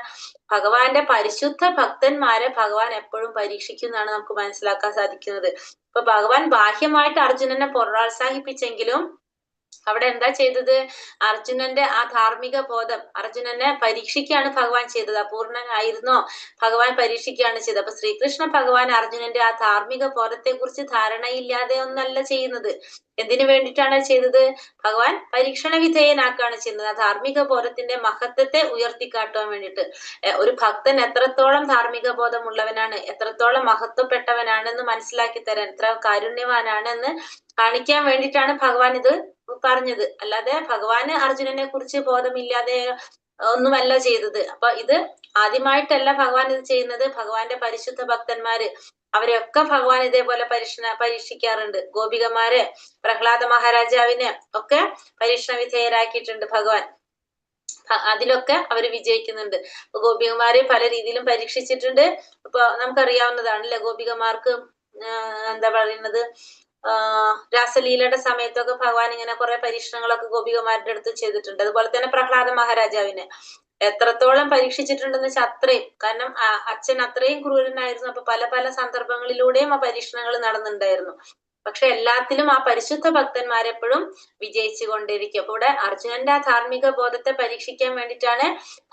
ഭഗവാന്റെ പരിശുദ്ധ ഭക്തന്മാരെ ഭഗവാൻ എപ്പോഴും പരീക്ഷിക്കുന്നതാണ് നമുക്ക് മനസ്സിലാക്കാൻ സാധിക്കുന്നത്. ഇപ്പൊ ഭഗവാൻ ബാഹ്യമായിട്ട് അർജുനനെ പ്രോത്സാഹിപ്പിച്ചെങ്കിലും അവിടെ എന്താ ചെയ്തത്? അർജുനന്റെ ആ ധാർമ്മിക ബോധം അർജുനനെ പരീക്ഷിക്കുകയാണ് ഭഗവാൻ ചെയ്തത്. അപൂർണനായിരുന്നോ ഭഗവാൻ പരീക്ഷിക്കുകയാണ് ചെയ്തത്. അപ്പൊ ശ്രീകൃഷ്ണ ഭഗവാൻ അർജുനന്റെ ആ ധാർമ്മിക ബോധത്തെ കുറിച്ച് ധാരണയില്ലാതെ ഒന്നല്ല ചെയ്യുന്നത്. എന്തിനു വേണ്ടിയിട്ടാണ് ചെയ്തത്? ഭഗവാൻ പരീക്ഷണ വിധേയനാക്കുകയാണ് ചെയ്യുന്നത്. ആ ധാർമ്മിക ബോധത്തിന്റെ മഹത്വത്തെ ഉയർത്തിക്കാട്ടുവാൻ വേണ്ടിയിട്ട്. ഒരു ഭക്തൻ എത്രത്തോളം ധാർമ്മിക ബോധമുള്ളവനാണ്, എത്രത്തോളം മഹത്വപ്പെട്ടവനാണെന്ന് മനസ്സിലാക്കി തരാൻ, എത്ര കാരുണ്യവാനാണെന്ന് കാണിക്കാൻ വേണ്ടിയിട്ടാണ് ഭഗവാൻ ഇത് പറഞ്ഞത്. അല്ലാതെ ഭഗവാന് അർജുനനെ കുറിച്ച് ബോധമില്ലാതെ ഒന്നുമല്ല ചെയ്തത്. അപ്പൊ ഇത് ആദ്യമായിട്ടല്ല ഭഗവാൻ ഇത് ചെയ്യുന്നത്. ഭഗവാന്റെ പരിശുദ്ധ ഭക്തന്മാര് അവരെയൊക്കെ ഭഗവാൻ ഇതേപോലെ പരീക്ഷിക്കാറുണ്ട്. ഗോപികമാരെ, പ്രഹ്ലാദ മഹാരാജാവിനെ ഒക്കെ പരീക്ഷണ വിധേയരാക്കിയിട്ടുണ്ട് ഭഗവാൻ. അതിലൊക്കെ അവര് വിജയിക്കുന്നുണ്ട്. ഗോപികമാരെ പല രീതിയിലും പരീക്ഷിച്ചിട്ടുണ്ട്. ഇപ്പൊ നമുക്കറിയാവുന്നതാണല്ലേ, ഗോപികമാർക്ക് എന്താ പറയുന്നത്, രാസലീലയുടെ സമയത്തൊക്കെ ഭഗവാൻ ഇങ്ങനെ കുറെ പരീക്ഷണങ്ങളൊക്കെ ഗോപികമാരുടെ അടുത്ത് ചെയ്തിട്ടുണ്ട്. അതുപോലെ തന്നെ പ്രഹ്ലാദ മഹാരാജാവിനെ എത്രത്തോളം പരീക്ഷിച്ചിട്ടുണ്ടെന്ന് വെച്ചാൽ അത്രയും. കാരണം അച്ഛൻ അത്രയും ക്രൂരനായിരുന്നു. അപ്പൊ പല പല സന്ദർഭങ്ങളിലൂടെയും ആ പരീക്ഷണങ്ങൾ നടന്നിട്ടുണ്ടായിരുന്നു. പക്ഷെ എല്ലാത്തിലും ആ പരിശുദ്ധ ഭക്തന്മാരെപ്പോഴും വിജയിച്ചു കൊണ്ടിരിക്കും. അപ്പൊ ഇവിടെ അർജുനന്റെ ആ ധാർമ്മിക ബോധത്തെ പരീക്ഷിക്കാൻ വേണ്ടിയിട്ടാണ്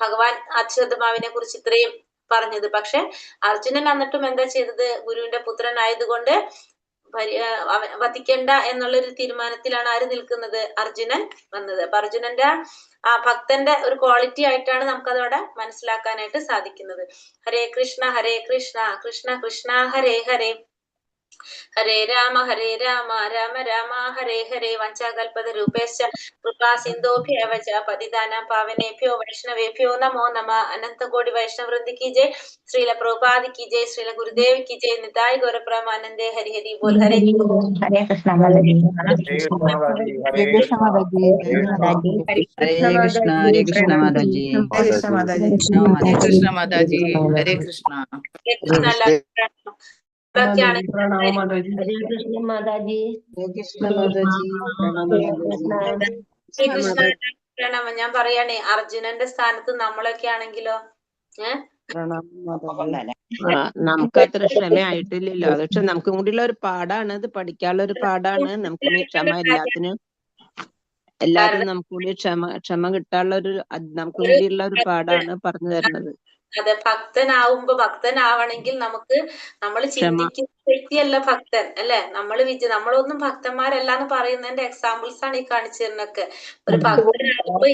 ഭഗവാൻ അച്യുതമാവിനെ കുറിച്ച് ഇത്രയും പറഞ്ഞത്. പക്ഷെ അർജുനൻ എന്നിട്ടും എന്താ ചെയ്തത്? ഗുരുവിന്റെ പുത്രനായതുകൊണ്ട് വധിക്കണ്ട എന്നുള്ളൊരു തീരുമാനത്തിലാണ് ആര് നിൽക്കുന്നത്? അർജുനൻ വന്നത്. അപ്പൊ അർജുനന്റെ ആ ഭക്തന്റെ ഒരു ക്വാളിറ്റി ആയിട്ടാണ് നമുക്കതോടെ മനസ്സിലാക്കാനായിട്ട് സാധിക്കുന്നത്. ഹരേ കൃഷ്ണ കൃഷ്ണ കൃഷ്ണ ഹരേ ഹരേ, ഹരേ രാമ രാമ രാമ ഹരേ ഹരേ. വഞ്ചാകൽപതരൂപേശ്ച കൃപാ സിന്ധോഭ്യവ ച പതിതാനാം പാവനേഭ്യോ വൈഷ്ണവേഭ്യോ നമോ നമ. അനന്തകോടി വൈഷ്ണവവൃന്ദി കി ജയ്, ശ്രീല പ്രഭുപാദി കി ജയ്, ശ്രീല ഗുരുദേവ് കി ജയ്, നിതായ് ഗൗരപ്രമാനന്ദേ ഹരി ഹരി ബോൽ. ഹരേ ഹരേ കൃഷ്ണ മാതാജി. ഹരേ കൃഷ്ണ മാതാജി. ഹരേ കൃഷ്ണ മാതാജി. ഹരേ കൃഷ്ണ മാതാജി. ഹരേ കൃഷ്ണ മാതാജി. ഹരേ കൃഷ്ണ. ഹരേ കൃഷ്ണ. എല്ലാവർക്കും ഇതൊക്കെയാണ് ഹരേ കൃഷ്ണ മാതാജി. ശ്രീകൃഷ്ണ പ്രണാമം. ഞാൻ പറയാണേ, അർജുനന്റെ സ്ഥാനത്ത് നമ്മളൊക്കെ ആണെങ്കിലോ നമുക്ക് അത്ര ക്ഷമയായിട്ടില്ലല്ലോ. പക്ഷെ നമുക്കും കൂടിയുള്ള ഒരു പാടാണ്, ഇത് പഠിക്കാനുള്ള ഒരു പാടാണ്. നമുക്ക് ക്ഷമ എല്ലാത്തിനും നമുക്ക് കൂടി ക്ഷമ കിട്ടാനുള്ള ഒരു നമുക്കും കൂടിയുള്ള ഒരു പാടാണ് പറഞ്ഞു തരുന്നത്. അതെ, ഭക്തനാവണമെങ്കിൽ നമ്മൾ ചിന്തിക്കുന്ന വ്യക്തിയല്ല ഭക്തൻ, അല്ലെ? നമ്മളൊന്നും ഭക്തന്മാരല്ല എന്ന് പറയുന്നതിന്റെ എക്സാമ്പിൾസ് ആണ് ഈ കാണിച്ചു തരുന്നൊക്കെ. ഒരു ഭക്തനാകുമ്പോ